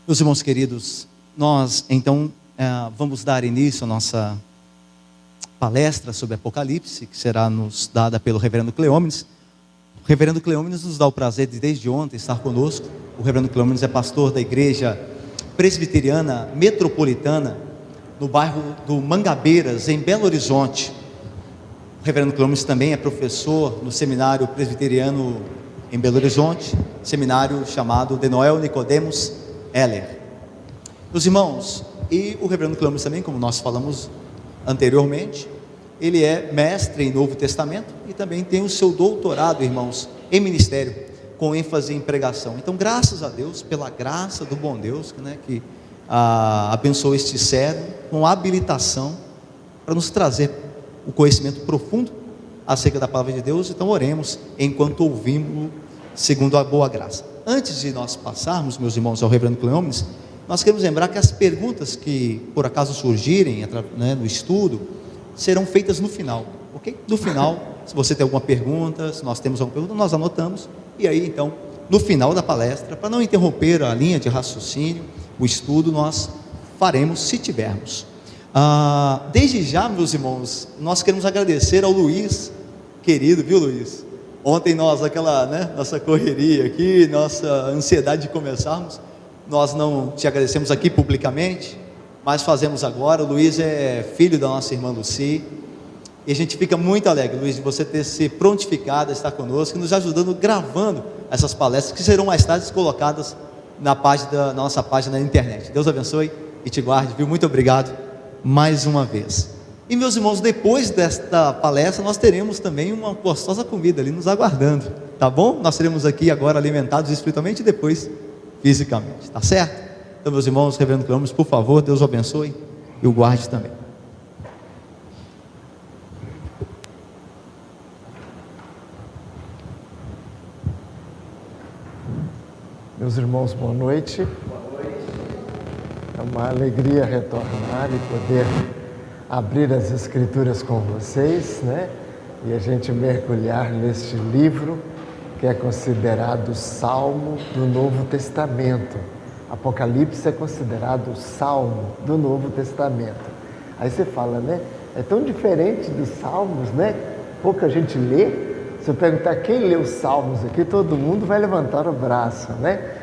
Meus irmãos queridos, nós então vamos dar início à nossa palestra sobre Apocalipse, que será nos dada pelo reverendo Cleômenes. O reverendo Cleômenes nos dá o prazer de desde ontem estar conosco. O reverendo Cleômenes é pastor da igreja presbiteriana metropolitana no bairro do Mangabeiras, em Belo Horizonte. O reverendo Cleômenes também é professor no seminário presbiteriano em Belo Horizonte, seminário chamado de Noel Nicodemos Heller. Meus irmãos, e o reverendo Cleômenes também, como nós falamos anteriormente, ele é mestre em Novo Testamento e também tem o seu doutorado, irmãos, em ministério, com ênfase em pregação. Então, graças a Deus, pela graça do bom Deus, que abençoou este servo com habilitação para nos trazer o conhecimento profundo acerca da palavra de Deus. Então, oremos enquanto ouvimos segundo a boa graça. Antes de nós passarmos, meus irmãos, ao reverendo Cleômenes, nós queremos lembrar que as perguntas que por acaso surgirem no estudo serão feitas no final, ok? No final, se você tem alguma pergunta, se nós temos alguma pergunta, nós anotamos, e aí então, no final da palestra, para não interromper a linha de raciocínio, o estudo, nós faremos se tivermos. Desde já, meus irmãos, nós queremos agradecer ao Luiz, querido, viu, Luiz? Ontem nós, nossa correria aqui, nossa ansiedade de começarmos, nós não te agradecemos aqui publicamente, mas fazemos agora. O Luiz é filho da nossa irmã Luci, e a gente fica muito alegre, Luiz, de você ter se prontificado a estar conosco, nos ajudando, gravando essas palestras, que serão mais tarde colocadas na nossa página na internet. Deus abençoe e te guarde, viu? Muito obrigado mais uma vez. E meus irmãos, depois desta palestra, nós teremos também uma gostosa comida ali nos aguardando, tá bom? Nós seremos aqui agora alimentados espiritualmente e depois fisicamente, tá certo? Então, meus irmãos, reverendo Cleômenes, por favor, Deus o abençoe e o guarde também. Meus irmãos, boa noite. É uma alegria retornar e poder abrir as Escrituras com vocês, E a gente mergulhar neste livro que é considerado o Salmo do Novo Testamento. Apocalipse é considerado o Salmo do Novo Testamento. Aí você fala, É tão diferente dos Salmos, Pouca gente lê. Se eu perguntar quem leu os Salmos aqui, todo mundo vai levantar o braço,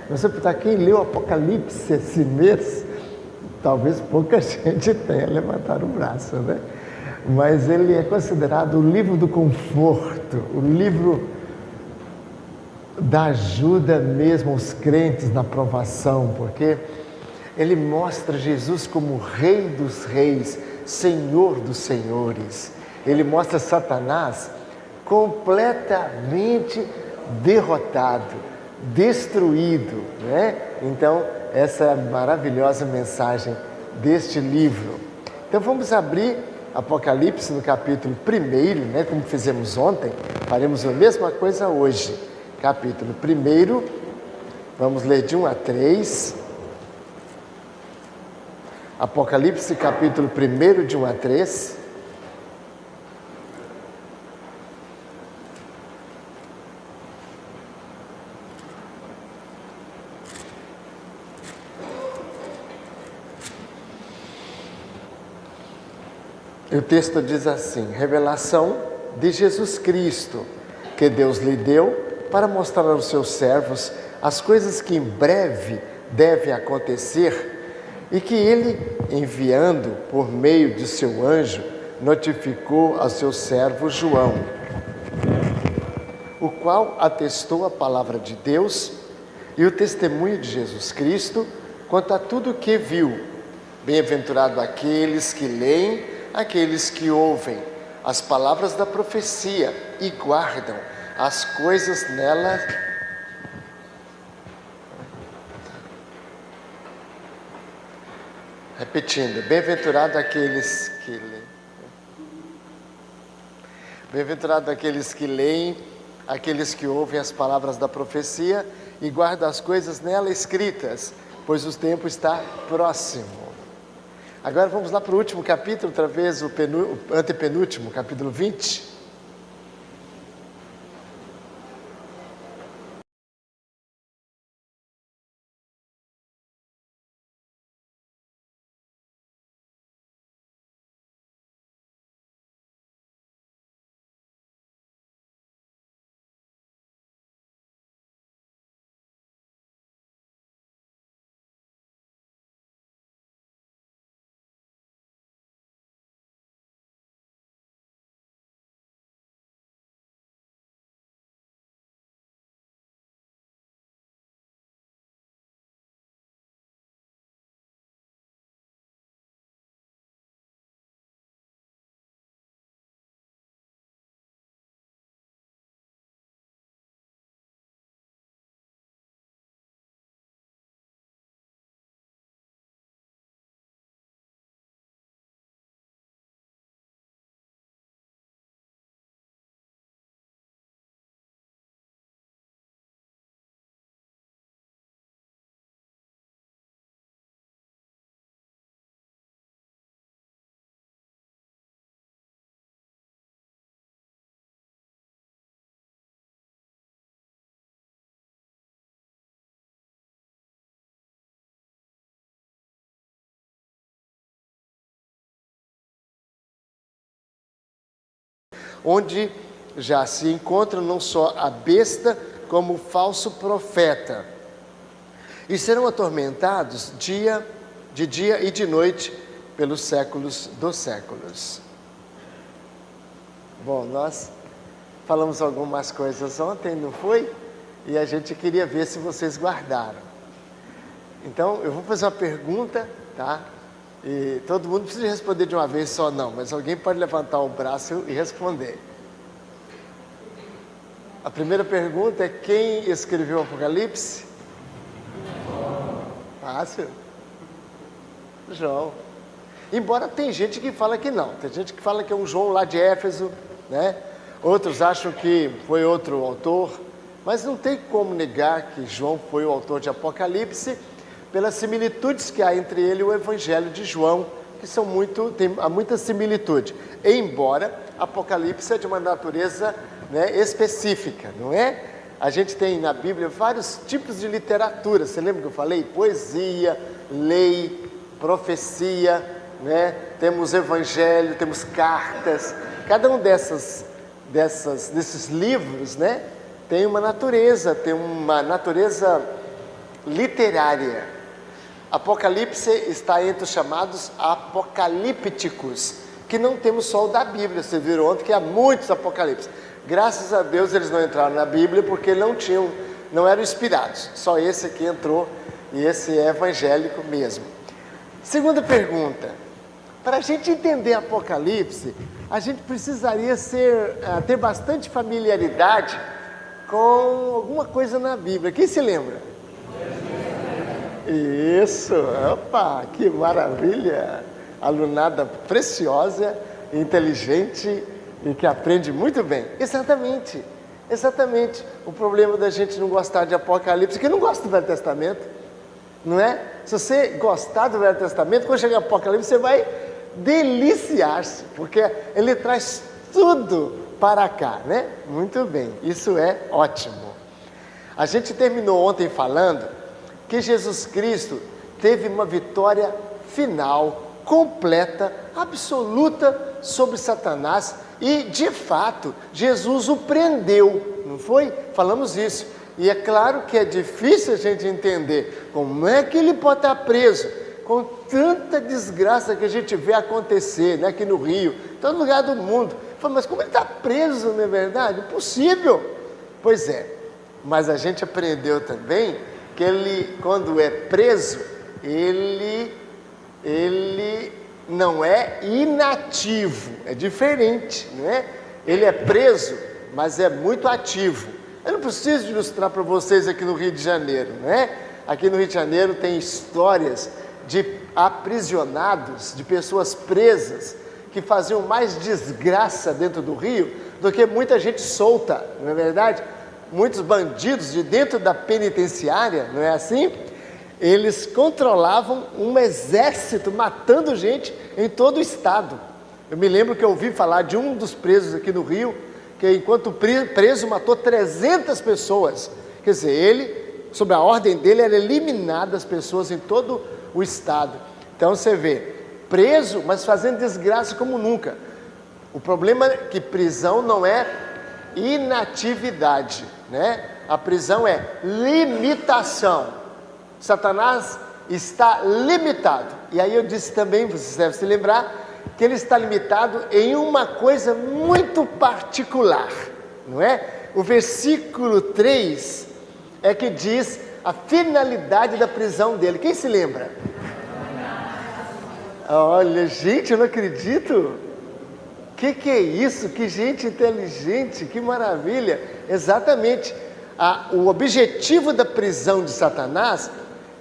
Mas se eu perguntar quem leu o Apocalipse esse mês, talvez pouca gente tenha levantado o braço, Mas ele é considerado o livro do conforto, o livro da ajuda mesmo aos crentes na provação, porque ele mostra Jesus como Rei dos Reis, Senhor dos Senhores. Ele mostra Satanás completamente derrotado, destruído, Então, essa é a maravilhosa mensagem deste livro. Então, vamos abrir Apocalipse no capítulo 1, como fizemos ontem, faremos a mesma coisa hoje. Capítulo 1, vamos ler de 1 a 3. Apocalipse, capítulo 1, de 1 a 3. E o texto diz assim: revelação de Jesus Cristo, que Deus lhe deu para mostrar aos seus servos as coisas que em breve devem acontecer, e que ele, enviando por meio de seu anjo, notificou ao seu servo João, o qual atestou a palavra de Deus e o testemunho de Jesus Cristo quanto a tudo o que viu. Bem-aventurado aqueles que leem, aqueles que ouvem as palavras da profecia e guardam as coisas nela. Repetindo, bem-aventurado aqueles que leem. Bem-aventurado aqueles que leem, aqueles que ouvem as palavras da profecia e guardam as coisas nela escritas, pois o tempo está próximo. Agora vamos lá para o último capítulo, outra vez o antepenúltimo, capítulo 20. onde já se encontra não só a besta, como o falso profeta. E serão atormentados de dia e de noite, pelos séculos dos séculos. Bom, nós falamos algumas coisas ontem, não foi? E a gente queria ver se vocês guardaram. Então, eu vou fazer uma pergunta, tá? E todo mundo precisa responder de uma vez só, não. Mas alguém pode levantar o braço e responder. A primeira pergunta é: quem escreveu o Apocalipse? Fácil. João. Embora tem gente que fala que não. Tem gente que fala que é um João lá de Éfeso, né? Outros acham que foi outro autor. Mas não tem como negar que João foi o autor de Apocalipse, pelas similitudes que há entre ele e o Evangelho de João, que há muita similitude. Embora Apocalipse é de uma natureza, né, específica, não é? A gente tem na Bíblia vários tipos de literatura. Você lembra que eu falei? Poesia, lei, profecia, né? Temos evangelho, temos cartas. Cada um desses livros, né, tem uma natureza literária. Apocalipse está entre os chamados apocalípticos, que não temos só o da Bíblia. Você viu ontem que há muitos apocalipses. Graças a Deus eles não entraram na Bíblia, porque não eram inspirados. Só esse aqui entrou, e esse é evangélico mesmo. Segunda pergunta: para a gente entender Apocalipse, a gente precisaria ter bastante familiaridade com alguma coisa na Bíblia. Quem se lembra? Isso, opa, que maravilha! Alunada preciosa, inteligente e que aprende muito bem. Exatamente. O problema da gente não gostar de Apocalipse é que não gosta do Velho Testamento, não é? Se você gostar do Velho Testamento, quando chegar Apocalipse, você vai deliciar-se, porque ele traz tudo para cá, né? Muito bem, isso é ótimo. A gente terminou ontem falando que Jesus Cristo teve uma vitória final, completa, absoluta sobre Satanás, e de fato Jesus o prendeu, não foi? Falamos isso. E é claro que é difícil a gente entender como é que ele pode estar preso com tanta desgraça que a gente vê acontecer, né, aqui no Rio, em todo lugar do mundo. Fala, mas como ele está preso, não é verdade? Impossível. Pois é, mas a gente aprendeu também que ele, quando é preso, ele não é inativo, é diferente, não é? Ele é preso, mas é muito ativo. Eu não preciso ilustrar para vocês aqui no Rio de Janeiro, não é? Aqui no Rio de Janeiro tem histórias de aprisionados, de pessoas presas, que faziam mais desgraça dentro do Rio do que muita gente solta, não é verdade? Muitos bandidos de dentro da penitenciária, não é assim? Eles controlavam um exército matando gente em todo o estado. Eu me lembro que eu ouvi falar de um dos presos aqui no Rio, que enquanto preso matou 300 pessoas. Quer dizer, ele, sob a ordem dele, era eliminado as pessoas em todo o estado. Então você vê, preso, mas fazendo desgraça como nunca. O problema é que prisão não é inatividade, né? A prisão é limitação. Satanás está limitado. E aí eu disse também, vocês devem se lembrar, que ele está limitado em uma coisa muito particular, não é? O versículo 3 é que diz a finalidade da prisão dele. Quem se lembra? Olha, gente, eu não acredito. Que é isso? Que gente inteligente, que maravilha. Exatamente. O objetivo da prisão de Satanás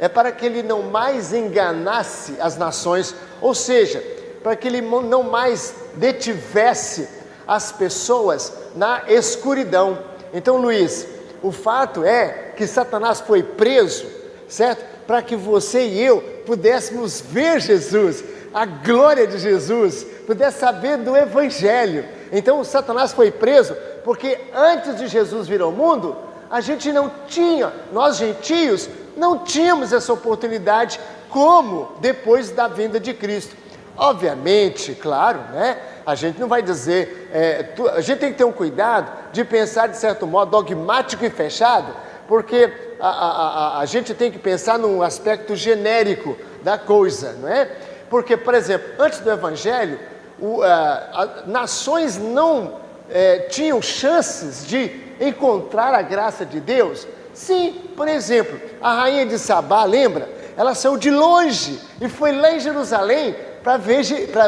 é para que ele não mais enganasse as nações, ou seja, para que ele não mais detivesse as pessoas na escuridão. Então, Luiz, o fato é que Satanás foi preso, certo? Para que você e eu pudéssemos ver Jesus, a glória de Jesus, pudesse saber do Evangelho. Então, Satanás foi preso porque antes de Jesus vir ao mundo, a gente não tinha, nós gentios, não tínhamos essa oportunidade como depois da vinda de Cristo. Obviamente, claro, né? A gente não vai dizer, a gente tem que ter um cuidado de pensar de certo modo dogmático e fechado, porque a gente tem que pensar num aspecto genérico da coisa, não é? Porque, por exemplo, antes do Evangelho, nações não tinham chances de encontrar a graça de Deus. Sim, por exemplo, a rainha de Sabá, lembra? Ela saiu de longe e foi lá em Jerusalém para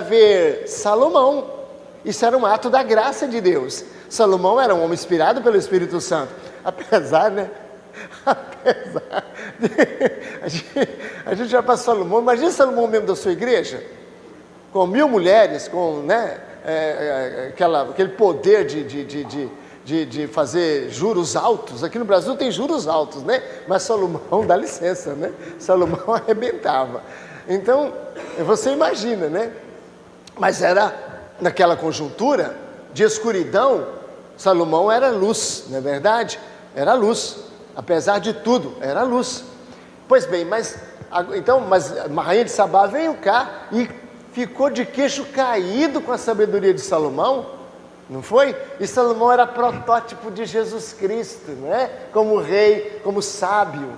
ver Salomão. Isso era um ato da graça de Deus. Salomão era um homem inspirado pelo Espírito Santo. Apesar, né? Apesar de, a gente já passou Salomão. Imagina Salomão mesmo da sua igreja, com 1000 mulheres, com, né, aquele poder de fazer juros altos. Aqui no Brasil tem juros altos, né? Mas Salomão, dá licença, né? Salomão arrebentava. Então, você imagina, né? Mas era, naquela conjuntura de escuridão, Salomão era luz, não é verdade? Era luz, apesar de tudo, era luz. Pois bem, mas a rainha de Sabá veio cá e ficou de queixo caído com a sabedoria de Salomão, não foi? E Salomão era protótipo de Jesus Cristo, não é? Como rei, como sábio.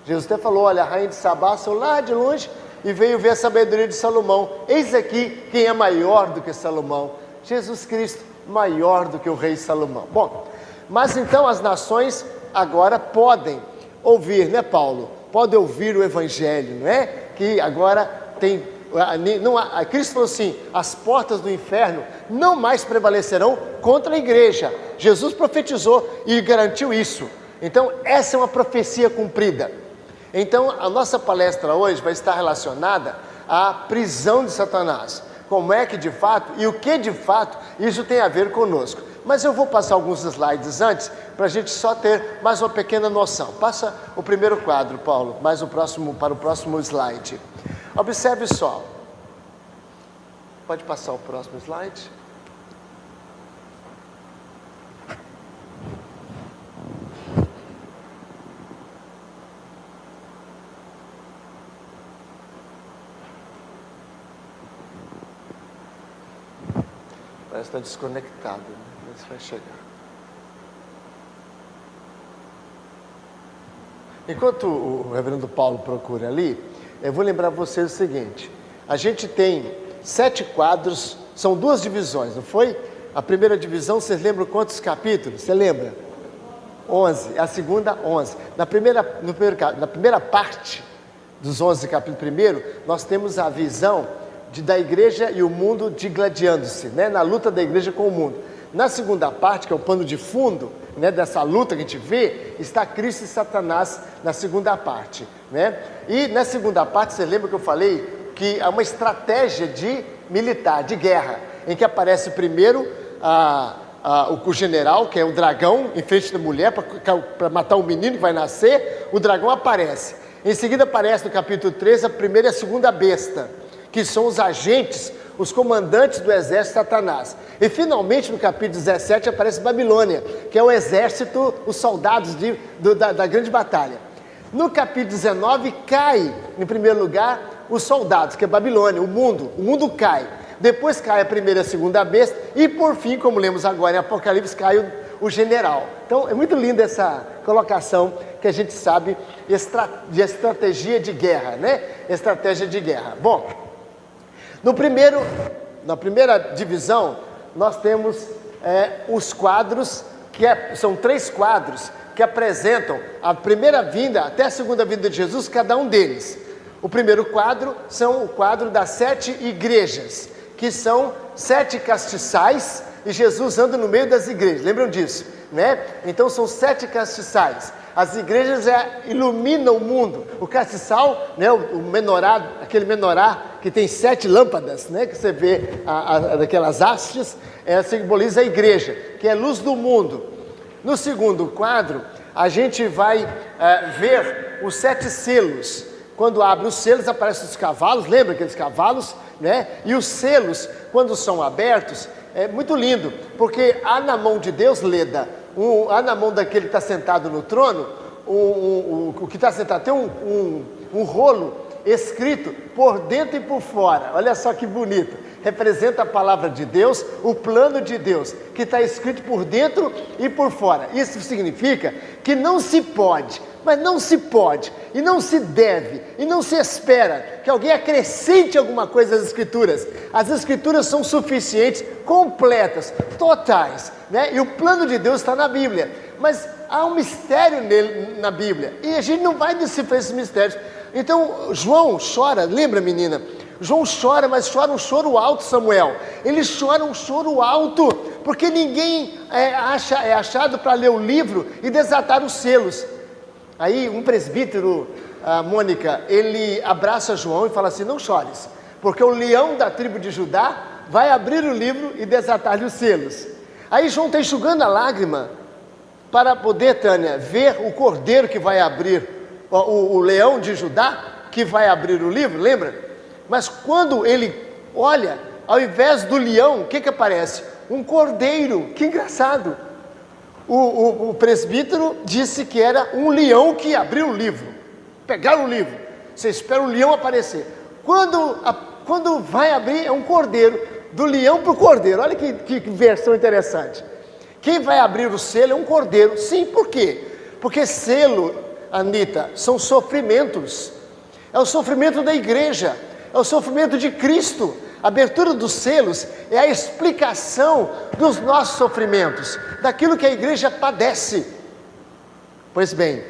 Jesus até falou, olha, a rainha de Sabá saiu lá de longe e veio ver a sabedoria de Salomão. Eis aqui quem é maior do que Salomão. Jesus Cristo, maior do que o rei Salomão. Bom, mas então as nações agora podem ouvir, né, Paulo? Podem ouvir o Evangelho, não é? Que agora tem... Cristo falou assim, as portas do inferno não mais prevalecerão contra a igreja. Jesus profetizou e garantiu isso. Então, essa é uma profecia cumprida. Então, a nossa palestra hoje vai estar relacionada à prisão de Satanás. Como é que de fato, e o que de fato, isso tem a ver conosco. Mas eu vou passar alguns slides antes, para a gente só ter mais uma pequena noção. Passa o primeiro quadro, Paulo, para o próximo slide. Observe só. Pode passar o próximo slide. Parece que está desconectado, né? Mas vai chegar. Enquanto o reverendo Paulo procura ali, eu vou lembrar vocês o seguinte. A gente tem 7 quadros, são 2 divisões, não foi? A primeira divisão, vocês lembram quantos capítulos? Você lembra? 11. A segunda, 11. Na primeira parte dos 11 capítulos, primeiro, nós temos a visão da igreja e o mundo digladiando-se, né? Na luta da igreja com o mundo. Na segunda parte, que é o pano de fundo, né, dessa luta que a gente vê, está Cristo e Satanás na segunda parte, né? E na segunda parte, você lembra que eu falei que há uma estratégia militar, de guerra, em que aparece primeiro o general, que é o dragão, em frente da mulher, para matar o menino que vai nascer. O dragão aparece. Em seguida aparece no capítulo 3 a primeira e a segunda besta, que são os agentes, os comandantes do exército de Satanás. E finalmente no capítulo 17 aparece Babilônia, que é o exército, os soldados da grande batalha. No capítulo 19 cai, em primeiro lugar, os soldados, que é Babilônia, o mundo cai. Depois cai a primeira e a segunda besta, e por fim, como lemos agora em Apocalipse, cai o general. Então é muito linda essa colocação que a gente sabe de estratégia de guerra, né? Estratégia de guerra. Bom, na primeira divisão, nós temos os quadros, são 3 quadros, que apresentam a primeira vinda até a segunda vinda de Jesus, cada um deles. O primeiro quadro são o quadro das 7 igrejas, que são 7 castiçais, e Jesus anda no meio das igrejas, lembram disso, né? Então são 7 castiçais. As igrejas iluminam o mundo. O castiçal, né, o menorá, aquele menorá que tem 7 lâmpadas, né, que você vê daquelas hastes, simboliza a igreja, que é a luz do mundo. No segundo quadro, a gente vai ver os 7 selos. Quando abre os selos, aparecem os cavalos, lembra aqueles cavalos, né? E os selos, quando são abertos, é muito lindo, porque há na mão de Deus, Leda, há na mão daquele que está sentado no trono, o que está sentado tem um rolo escrito por dentro e por fora. Olha só que bonito. Representa a palavra de Deus, o plano de Deus, que está escrito por dentro e por fora. Isso significa que não se pode, mas não se pode, e não se deve, e não se espera que alguém acrescente alguma coisa às Escrituras. As Escrituras são suficientes, completas, totais, né? E o plano de Deus está na Bíblia, mas há um mistério nele, na Bíblia, e a gente não vai decifrar esses mistérios. Então João chora, lembra, menina? João chora, mas chora um choro alto, Samuel. Ele chora um choro alto, porque ninguém é achado para ler o livro e desatar os selos. Aí um presbítero, Mônica, ele abraça João e fala assim: não chores, porque o leão da tribo de Judá vai abrir o livro e desatar-lhe os selos. Aí João está enxugando a lágrima para poder, Tânia, ver o cordeiro que vai abrir, o leão de Judá que vai abrir o livro, lembra? Mas quando ele olha, ao invés do leão, o que aparece? Um cordeiro. Que engraçado. O presbítero disse que era um leão que abriu o livro. Pegaram o livro. Você espera o leão aparecer. Quando vai abrir, é um cordeiro. Do leão para o cordeiro. Olha que versão interessante. Quem vai abrir o selo é um cordeiro. Sim, por quê? Porque selo, Anita, são sofrimentos. É o sofrimento da igreja. É o sofrimento de Cristo. A abertura dos selos é a explicação dos nossos sofrimentos, daquilo que a igreja padece. Pois bem,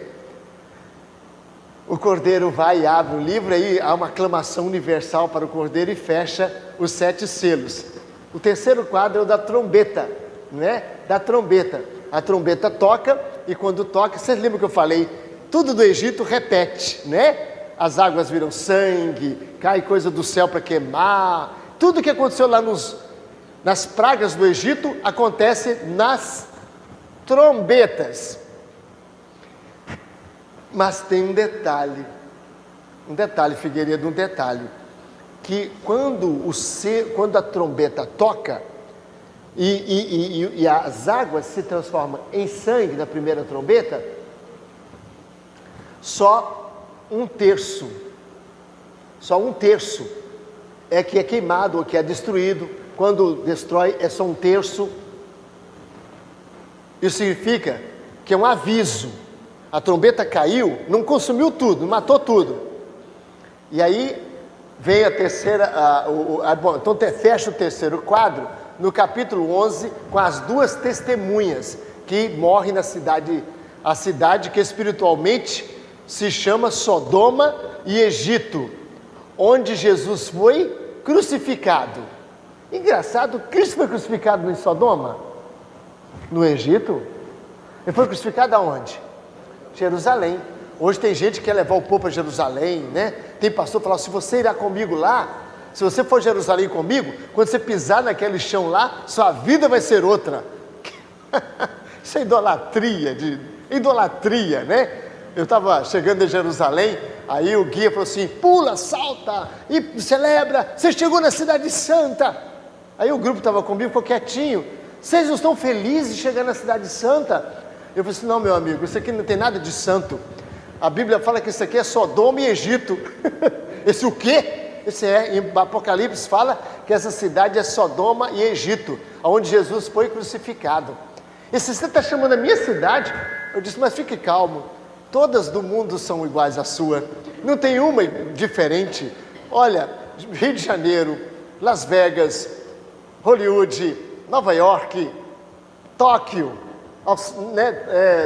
o cordeiro vai e abre o livro, aí há uma aclamação universal para o cordeiro e fecha os 7 selos. O terceiro quadro é o da trombeta, né? Da trombeta. A trombeta toca, e quando toca, vocês lembram que eu falei? Tudo do Egito repete, né? As águas viram sangue, cai coisa do céu para queimar. Tudo que aconteceu lá nas pragas do Egito acontece nas trombetas. Mas tem um detalhe, Figueiredo, um detalhe, que quando a trombeta toca e as águas se transformam em sangue na primeira trombeta, só um terço é que é queimado ou que é destruído. Quando destrói, é só um terço. Isso significa que é um aviso. A trombeta caiu, não consumiu tudo, não matou tudo. E aí vem a terceira, então fecha o terceiro quadro no capítulo 11 com as 2 testemunhas que morrem na cidade, a cidade que espiritualmente se chama Sodoma e Egito, onde Jesus foi crucificado. Engraçado, Cristo foi crucificado em Sodoma? No Egito? Ele foi crucificado aonde? Jerusalém. Hoje tem gente que quer levar o povo para Jerusalém, né? Tem pastor que fala: se você irá comigo lá, se você for a Jerusalém comigo, quando você pisar naquele chão lá, sua vida vai ser outra. Isso é idolatria, né? Eu estava chegando em Jerusalém, aí o guia falou assim: pula, salta e celebra, você chegou na cidade santa. Aí o grupo estava comigo, ficou quietinho: vocês não estão felizes de chegar na cidade santa? Eu falei assim: não, meu amigo, isso aqui não tem nada de santo. A Bíblia fala que isso aqui é Sodoma e Egito. Esse o quê? Em Apocalipse fala que essa cidade é Sodoma e Egito, onde Jesus foi crucificado. E se você está chamando a minha cidade, eu disse: mas fique calmo, todas do mundo são iguais à sua, não tem uma diferente. Olha, Rio de Janeiro, Las Vegas, Hollywood, Nova York, Tóquio,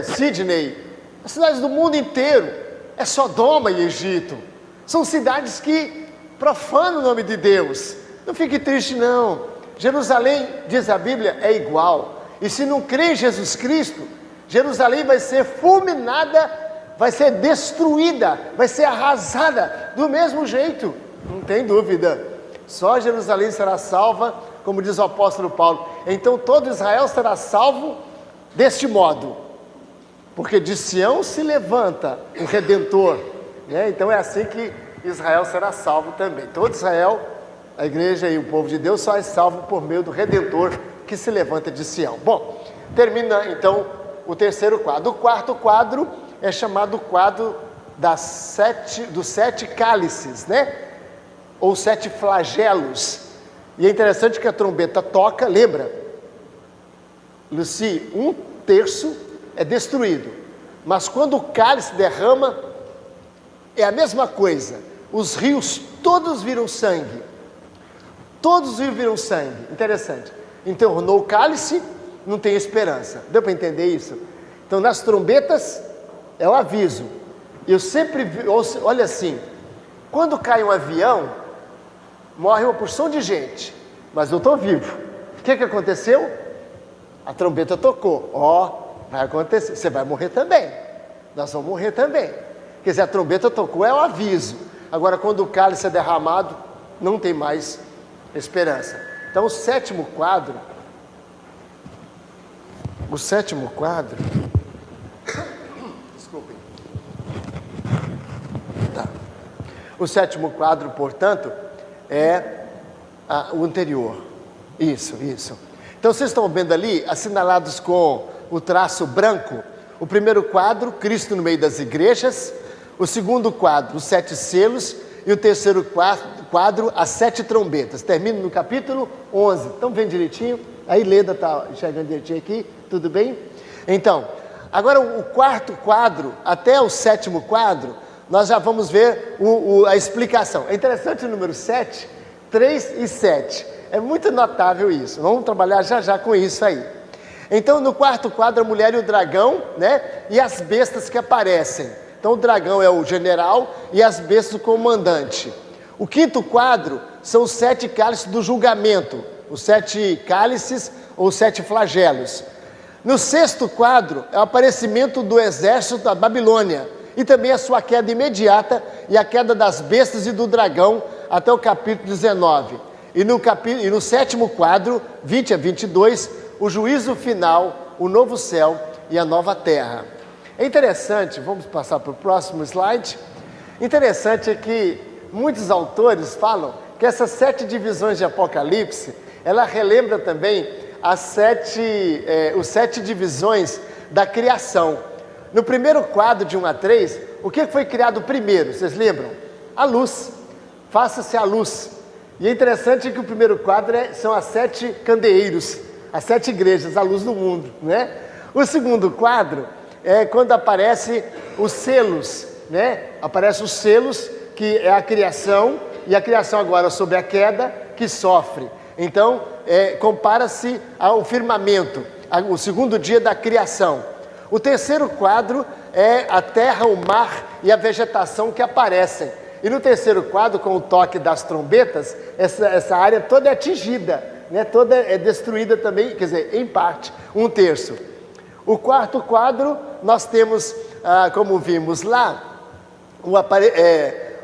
Sydney, as cidades do mundo inteiro é Sodoma e Egito. São cidades que profanam o nome de Deus. Não fique triste não. Jerusalém, diz a Bíblia, é igual. E se não crê em Jesus Cristo, Jerusalém vai ser fulminada, vai ser destruída, vai ser arrasada do mesmo jeito. Não tem dúvida. Só Jerusalém será salva, como diz o apóstolo Paulo. Então todo Israel será salvo deste modo, porque de Sião se levanta o Redentor, né? Então é assim que Israel será salvo também. Todo Israel, a igreja e o povo de Deus só é salvo por meio do Redentor que se levanta de Sião. Bom, termina então o terceiro quadro. O quarto quadro é chamado quadro dos 7 cálices, né? Ou 7 flagelos. E é interessante que a trombeta toca, lembra? Luci, 1/3 é destruído. Mas quando o cálice derrama, é a mesma coisa. Os rios todos viram sangue. Todos os rios viram sangue. Interessante. Entornou o cálice, não tem esperança. Deu para entender isso? Então, nas trombetas, é o aviso. Eu sempre vi, olha assim, quando cai um avião, morre uma porção de gente, mas eu estou vivo. O que aconteceu? A trombeta tocou. Vai acontecer, você vai morrer também. Nós vamos morrer também. Quer dizer, a trombeta tocou, é o aviso. Agora, quando o cálice é derramado, não tem mais esperança. Então, o sétimo quadro, desculpem. Tá. O sétimo quadro, portanto, é o anterior. Isso. Então, vocês estão vendo ali, assinalados com o traço branco, o primeiro quadro, Cristo no meio das igrejas, o segundo quadro, os 7 selos, e o terceiro quadro, as 7 trombetas. Termina no capítulo 11. Estão vendo direitinho? Aí Leda está enxergando direitinho aqui, tudo bem? Então, agora o quarto quadro, até o sétimo quadro, nós já vamos ver a explicação. É interessante o número 7, 3 e 7. É muito notável isso. Vamos trabalhar já com isso aí. Então, no quarto quadro, a mulher e o dragão, né? E as bestas que aparecem. Então, o dragão é o general e as bestas o comandante. O quinto quadro são os 7 cálices do julgamento. Os 7 cálices ou 7 flagelos. No sexto quadro é o aparecimento do exército da Babilônia. E também a sua queda imediata e a queda das bestas e do dragão até o capítulo 19. E no sétimo quadro, 20 a 22, o juízo final, o novo céu e a nova terra. É interessante, vamos passar para o próximo slide. Interessante é que muitos autores falam que essas 7 divisões de Apocalipse, ela relembra também os 7 divisões da criação. No primeiro quadro, de 1 a 3, o que foi criado primeiro? Vocês lembram? A luz. Faça-se a luz. E é interessante que o primeiro quadro são as 7 candeeiros, as 7 igrejas, a luz do mundo, né? O segundo quadro é quando aparecem os selos, né? Aparecem os selos, que é a criação, e a criação agora sobre a queda que sofre. Então, compara-se ao firmamento, o segundo dia da criação. O terceiro quadro é a terra, o mar e a vegetação que aparecem. E no terceiro quadro, com o toque das trombetas, essa área toda é atingida, né? Toda é destruída também, quer dizer, em parte, 1/3. O quarto quadro, nós temos, como vimos lá,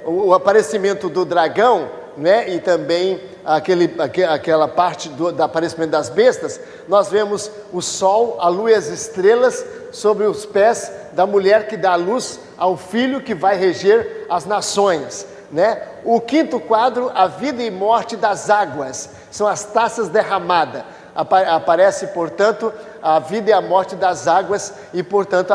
o aparecimento do dragão, né? E também aquela parte do aparecimento das bestas. Nós vemos o sol, a lua e as estrelas sobre os pés da mulher que dá luz ao filho que vai reger as nações, né? O quinto quadro, a vida e morte das águas, são as taças derramadas. Aparece, portanto, a vida e a morte das águas e, portanto,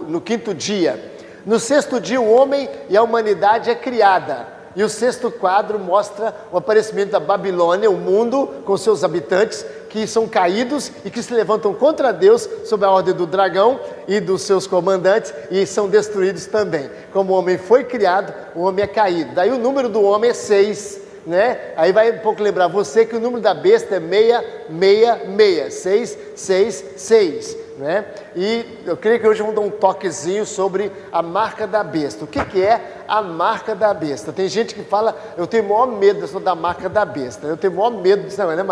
no quinto dia. No sexto dia, o homem e a humanidade é criada. E o sexto quadro mostra o aparecimento da Babilônia, o mundo com seus habitantes que são caídos e que se levantam contra Deus sob a ordem do dragão e dos seus comandantes e são destruídos também. Como o homem foi criado, o homem é caído. Daí o número do homem é 6, né? Aí vai um pouco lembrar você que o número da besta é 666, 666, né? E eu creio que hoje vamos dar um toquezinho sobre a marca da besta. O que é a marca da besta? Tem gente que fala, eu tenho o maior medo da marca da besta. Eu tenho o maior medo disso, né,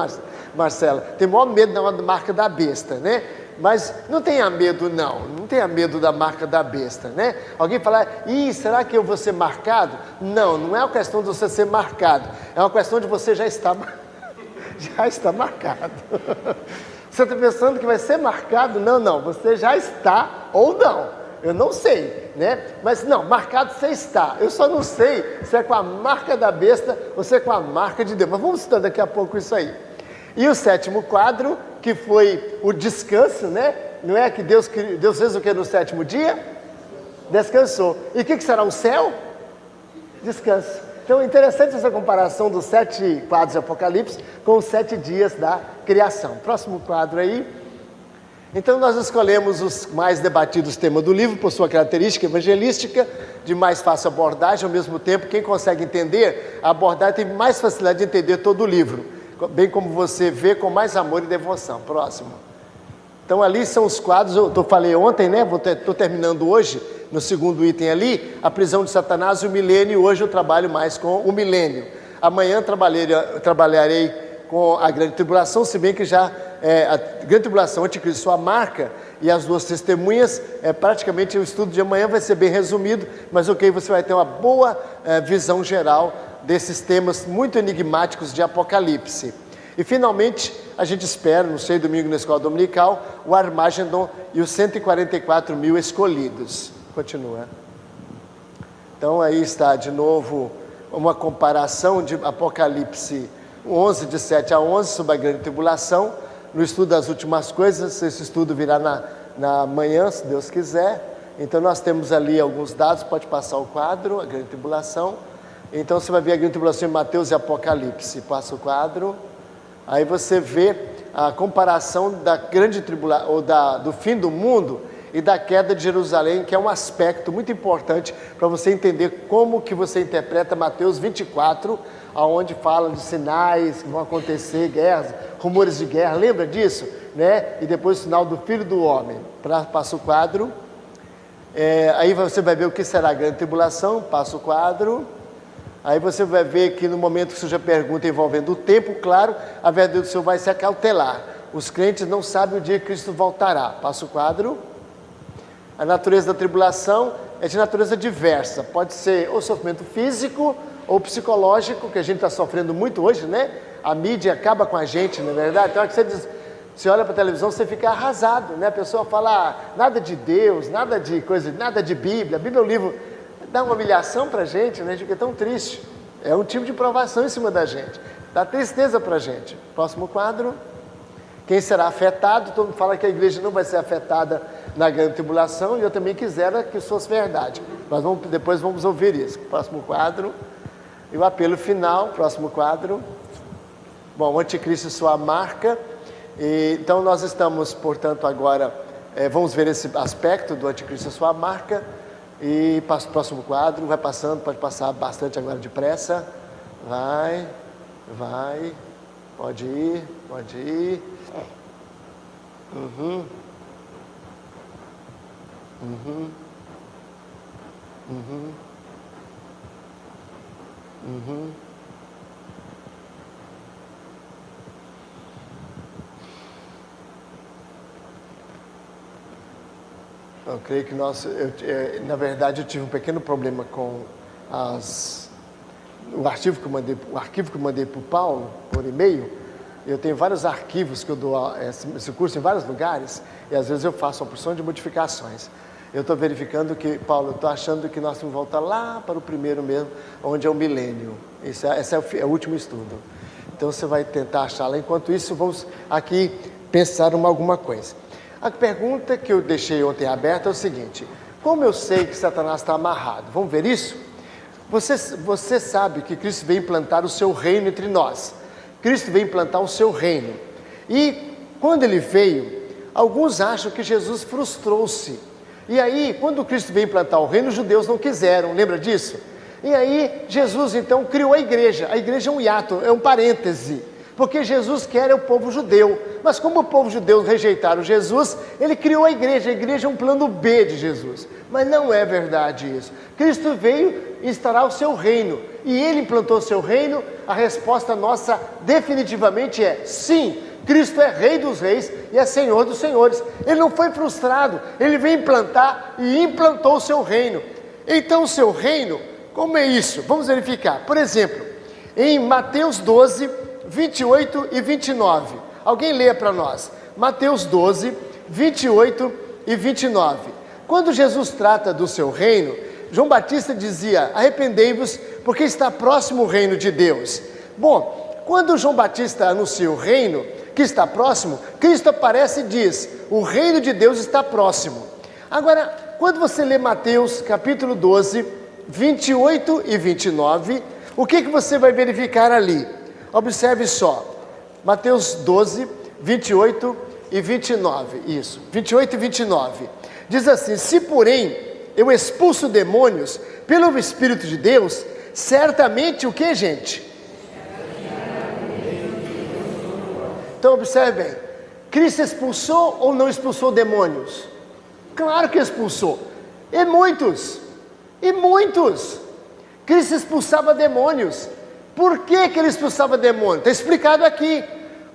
Marcela? Tenho o maior medo da marca da besta, né? Mas não tenha medo não tenha medo da marca da besta, né? Alguém fala, será que eu vou ser marcado? Não é uma questão de você ser marcado, é uma questão de você já estar marcado. Você está pensando que vai ser marcado? Não, você já está ou não, eu não sei, né? Mas não, marcado você está, eu só não sei se é com a marca da besta ou se é com a marca de Deus, mas vamos estudar daqui a pouco isso aí. E o sétimo quadro, que foi o descanso, né? Não é que Deus fez o que no sétimo dia? Descansou. E o que será o céu? Descanso. Então é interessante essa comparação dos 7 quadros de Apocalipse com os 7 dias da criação. Próximo quadro aí. Então nós escolhemos os mais debatidos temas do livro por sua característica evangelística, de mais fácil abordagem, ao mesmo tempo quem consegue entender a abordagem tem mais facilidade de entender todo o livro, bem como você vê com mais amor e devoção. Próximo. Então ali são os quadros, eu falei ontem, né? Estou terminando hoje, no segundo item ali, a prisão de Satanás e o milênio. Hoje eu trabalho mais com o milênio. Amanhã trabalharei com a grande tribulação, se bem que já a grande tribulação, anticristo, sua marca e as duas testemunhas, praticamente o estudo de amanhã vai ser bem resumido, mas ok, você vai ter uma boa visão geral desses temas muito enigmáticos de Apocalipse. E finalmente, a gente espera, não sei, domingo na escola dominical, o Armagedon e os 144.000 escolhidos. Continua. Então aí está de novo uma comparação de Apocalipse 11, de 7 a 11, sobre a grande tribulação. No estudo das últimas coisas, esse estudo virá na manhã, se Deus quiser. Então nós temos ali alguns dados, pode passar o quadro, a grande tribulação. Então você vai ver a grande tribulação em Mateus e Apocalipse, passa o quadro. Aí você vê a comparação da grande tribulação, ou do fim do mundo e da queda de Jerusalém, que é um aspecto muito importante para você entender como que você interpreta Mateus 24, aonde fala de sinais que vão acontecer, guerras, rumores de guerra, lembra disso? Né? E depois o sinal do Filho do Homem. Passa o quadro. Aí você vai ver o que será a grande tribulação, passa o quadro. Aí você vai ver que no momento que surge a pergunta envolvendo o tempo, claro, a verdade do Senhor vai se acautelar. Os crentes não sabem o dia que Cristo voltará. Passa o quadro. A natureza da tribulação é de natureza diversa. Pode ser ou sofrimento físico ou psicológico, que a gente está sofrendo muito hoje, né? A mídia acaba com a gente, não é verdade? Então, você olha para a televisão, você fica arrasado, né? A pessoa fala, nada de Deus, nada de coisa, nada de Bíblia. A Bíblia é um livro, dá uma humilhação para a gente, né? A gente fica tão triste. É um tipo de provação em cima da gente. Dá tristeza para a gente. Próximo quadro. Quem será afetado? Todo mundo fala que a igreja não vai ser afetada na grande tribulação, e eu também quisera que isso fosse verdade. Mas depois vamos ouvir isso. Próximo quadro. E o apelo final, próximo quadro. Bom, o anticristo e sua marca. Então nós estamos, portanto, agora, vamos ver esse aspecto do anticristo e sua marca. E passa o próximo quadro, vai passando, pode passar bastante agora depressa. Vai, pode ir. Eu creio que na verdade eu tive um pequeno problema com o arquivo que eu mandei para o Paulo, por e-mail. Eu tenho vários arquivos que eu dou esse curso em vários lugares, e às vezes eu faço uma porção de modificações. Eu estou verificando que, Paulo, eu estou achando que nós vamos voltar lá para o primeiro mesmo, onde é o milênio. Esse é o último estudo. Então você vai tentar achar lá. Enquanto isso, vamos aqui pensar alguma coisa. A pergunta que eu deixei ontem aberta é o seguinte: como eu sei que Satanás está amarrado? Vamos ver isso? Você sabe que Cristo veio implantar o seu reino entre nós. Cristo veio implantar o seu reino. E quando ele veio, alguns acham que Jesus frustrou-se. E aí, quando Cristo veio implantar o reino, os judeus não quiseram, lembra disso? E aí, Jesus então criou a igreja. A igreja é um hiato, é um parêntese. Porque Jesus quer o povo judeu. Mas como o povo judeu rejeitaram Jesus, ele criou a igreja. A igreja é um plano B de Jesus. Mas não é verdade isso. Cristo veio instaurar o seu reino. E ele implantou o seu reino. A resposta nossa definitivamente é sim. Cristo é Rei dos Reis e é Senhor dos Senhores. Ele não foi frustrado. Ele veio implantar e implantou o seu reino. Então o seu reino, como é isso? Vamos verificar. Por exemplo, em Mateus 12, 28 e 29. Alguém leia para nós. Mateus 12, 28 e 29. Quando Jesus trata do seu reino, João Batista dizia: arrependei-vos, porque está próximo o reino de Deus. Bom, quando João Batista anuncia o reino que está próximo, Cristo aparece e diz: o reino de Deus está próximo. Agora, quando você lê Mateus capítulo 12, 28 e 29, o que você vai verificar ali? Observe só, Mateus 12, 28 e 29, isso, 28 e 29. Diz assim: se porém eu expulso demônios pelo Espírito de Deus, certamente o que, gente? Então observe bem, Cristo expulsou ou não expulsou demônios? Claro que expulsou, e muitos. Cristo expulsava demônios. Por que ele expulsava demônios? Está explicado aqui,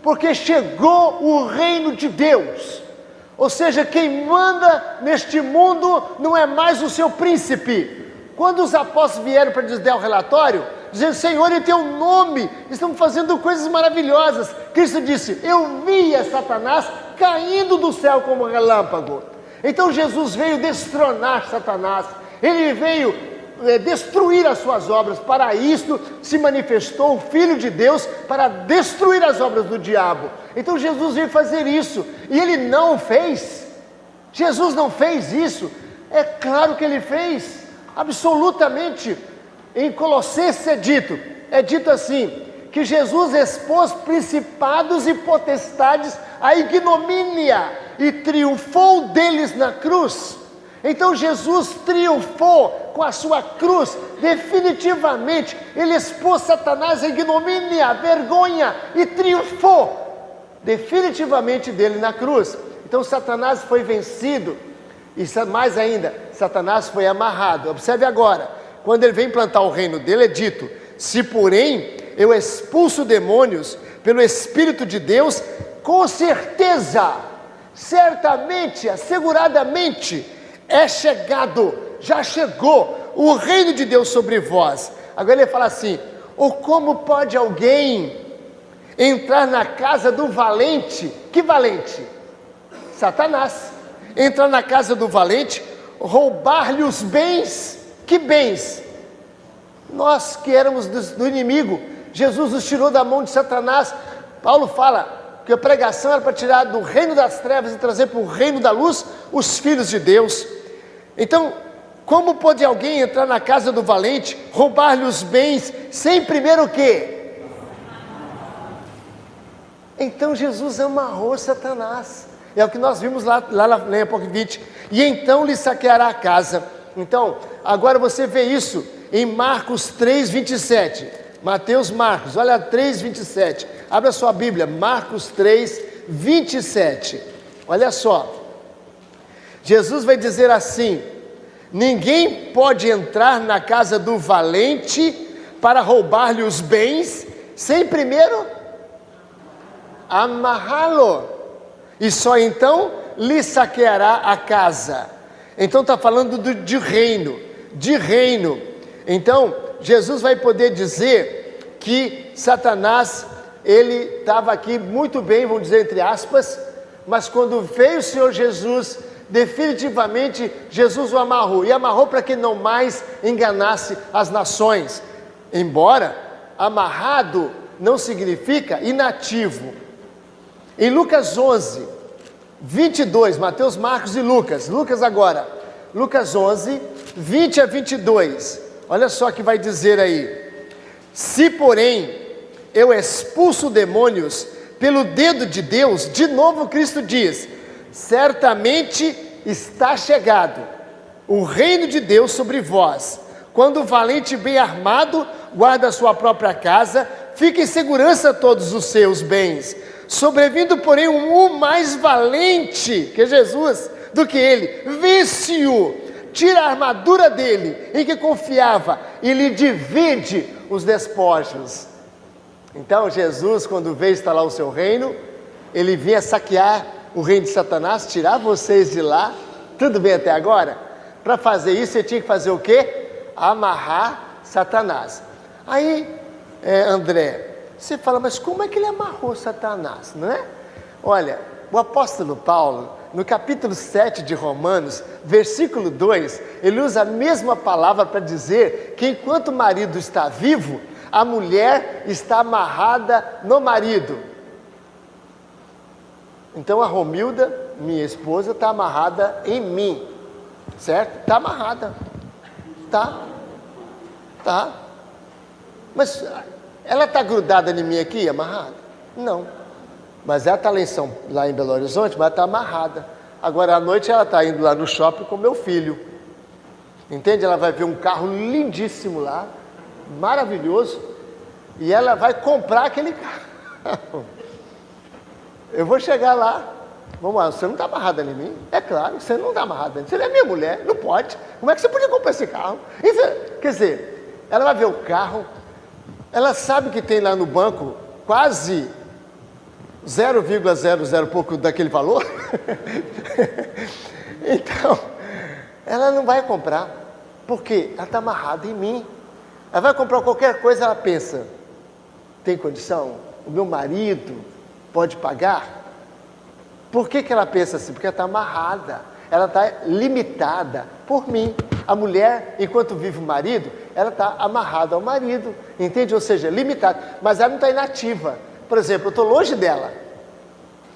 porque chegou o reino de Deus, ou seja, quem manda neste mundo não é mais o seu príncipe. Quando os apóstolos vieram para dar o relatório, dizendo: Senhor, em teu nome estamos fazendo coisas maravilhosas, Cristo disse: eu via Satanás caindo do céu como relâmpago. Então Jesus veio destronar Satanás, ele veio destruir as suas obras. Para isto se manifestou o Filho de Deus, para destruir as obras do diabo. Então Jesus veio fazer isso, e ele não fez. Jesus não fez isso? É claro que ele fez, absolutamente. Em Colossenses é dito assim, que Jesus expôs principados e potestades à ignomínia e triunfou deles na cruz. Então Jesus triunfou com a sua cruz, definitivamente. Ele expôs Satanás à ignomínia, à vergonha, e triunfou definitivamente dele na cruz. Então Satanás foi vencido, e mais ainda, Satanás foi amarrado. Observe agora, quando ele vem implantar o reino dele, é dito: se porém eu expulso demônios pelo Espírito de Deus, com certeza, certamente, asseguradamente, é chegado, já chegou o reino de Deus sobre vós. Agora ele fala assim: ou como pode alguém entrar na casa do valente? Que valente? Satanás. Entrar na casa do valente, roubar-lhe os bens. Que bens? Nós que éramos do inimigo, Jesus nos tirou da mão de Satanás. Paulo fala que a pregação era para tirar do reino das trevas e trazer para o reino da luz os filhos de Deus. Então, como pode alguém entrar na casa do valente, roubar-lhe os bens, sem primeiro o quê? Então Jesus amarrou Satanás. É o que nós vimos lá em Apocalipse. E então lhe saqueará a casa. Então, agora você vê isso em Marcos 3, 27. Marcos, olha 3, 27. Abra sua Bíblia, Marcos 3, 27. Olha só. Jesus vai dizer assim: ninguém pode entrar na casa do valente para roubar-lhe os bens, sem primeiro amarrá-lo, e só então lhe saqueará a casa. Então está falando de reino. Então Jesus vai poder dizer que Satanás, ele estava aqui muito bem, vamos dizer entre aspas, mas quando veio o Senhor Jesus, definitivamente Jesus o amarrou, e amarrou para que não mais enganasse as nações. Embora amarrado não significa inativo. Em Lucas 11, 22, Mateus, Marcos e Lucas agora, Lucas 11, 20 a 22, olha só o que vai dizer aí: se porém eu expulso demônios pelo dedo de Deus, de novo Cristo diz, certamente está chegado o reino de Deus sobre vós. Quando o valente bem armado guarda a sua própria casa, fica em segurança todos os seus bens. Sobrevindo, porém, um mais valente que Jesus, do que ele, vence-o, tira a armadura dele, em que confiava, e lhe divide os despojos. Então Jesus, quando veio instalar o seu reino, ele vinha saquear o reino de Satanás, tirar vocês de lá. Tudo bem até agora? Para fazer isso, você tinha que fazer o quê? Amarrar Satanás. Aí, André, você fala, mas como é que ele amarrou Satanás, não é? Olha, o apóstolo Paulo, no capítulo 7 de Romanos, versículo 2, ele usa a mesma palavra para dizer que enquanto o marido está vivo, a mulher está amarrada no marido. Então a Romilda, minha esposa, está amarrada em mim. certo? Está amarrada. Tá. Mas ela está grudada em mim aqui, amarrada? Não. Mas ela está lá em Belo Horizonte, mas está amarrada. Agora à noite ela está indo lá no shopping com meu filho. Entende? Ela vai ver um carro lindíssimo lá, maravilhoso, e ela vai comprar aquele carro. Eu vou chegar lá, vamos lá, você não está amarrada em mim? É claro, você não está amarrada em mim. Você não é minha mulher, não pode. Como é que você podia comprar esse carro? Quer dizer, ela vai ver o carro, ela sabe que tem lá no banco quase 0,00 pouco daquele valor. Então, ela não vai comprar, porque ela está amarrada em mim. Ela vai comprar qualquer coisa, ela pensa, tem condição? O meu marido pode pagar? Por que ela pensa assim? Porque ela está amarrada, ela está limitada por mim. A mulher, enquanto vive o marido, ela está amarrada ao marido, entende? Ou seja, limitada, mas ela não está inativa. Por exemplo, eu estou longe dela.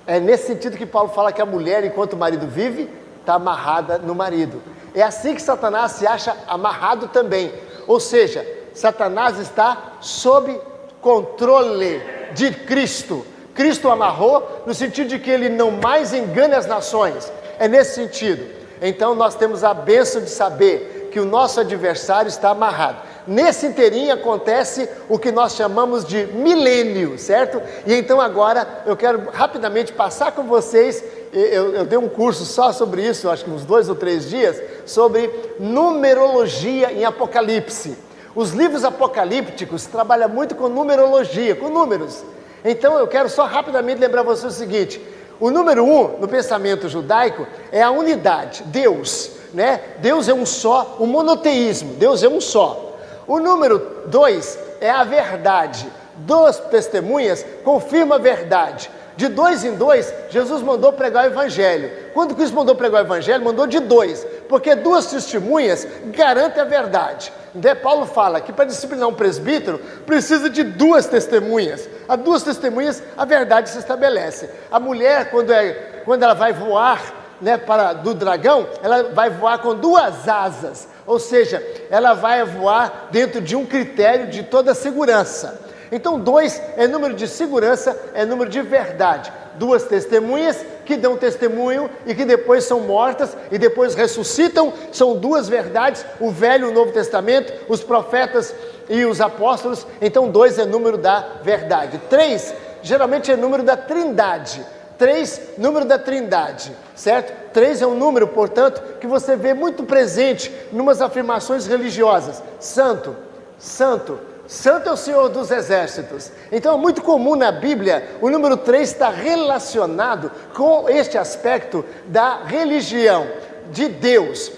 É nesse sentido que Paulo fala que a mulher, enquanto o marido vive, está amarrada no marido. É assim que Satanás se acha amarrado também. Ou seja, Satanás está sob controle de Cristo. Cristo o amarrou no sentido de que ele não mais engana as nações. É nesse sentido. Então nós temos a bênção de saber que o nosso adversário está amarrado. Nesse inteirinho acontece o que nós chamamos de milênio, certo? E então agora eu quero rapidamente passar com vocês, eu dei um curso só sobre isso, acho que uns 2 ou 3 dias, sobre numerologia em Apocalipse. Os livros apocalípticos trabalham muito com numerologia, com números. Então eu quero só rapidamente lembrar vocês o seguinte: o número 1 no pensamento judaico é a unidade, Deus, né? Deus é um só, o monoteísmo, Deus é um só. O número 2 é a verdade. 2 testemunhas confirmam a verdade. De 2 em 2, Jesus mandou pregar o Evangelho. Quando Cristo mandou pregar o Evangelho, mandou de 2, porque 2 testemunhas garantem a verdade. Então, Paulo fala que para disciplinar um presbítero, precisa de 2 testemunhas. A 2 testemunhas, a verdade se estabelece. A mulher, quando ela vai voar, né, do dragão, ela vai voar com 2 asas. Ou seja, ela vai voar dentro de um critério de toda segurança. Então 2 é número de segurança, é número de verdade. 2 testemunhas que dão testemunho e que depois são mortas e depois ressuscitam, são 2 verdades, o Velho e o Novo Testamento, os profetas e os apóstolos. Então 2 é número da verdade. 3 geralmente é número da Trindade. 3, número da Trindade, certo? 3 é um número, portanto, que você vê muito presente em umas afirmações religiosas. Santo, Santo, Santo é o Senhor dos Exércitos. Então é muito comum na Bíblia, o número 3 está relacionado com este aspecto da religião, de Deus.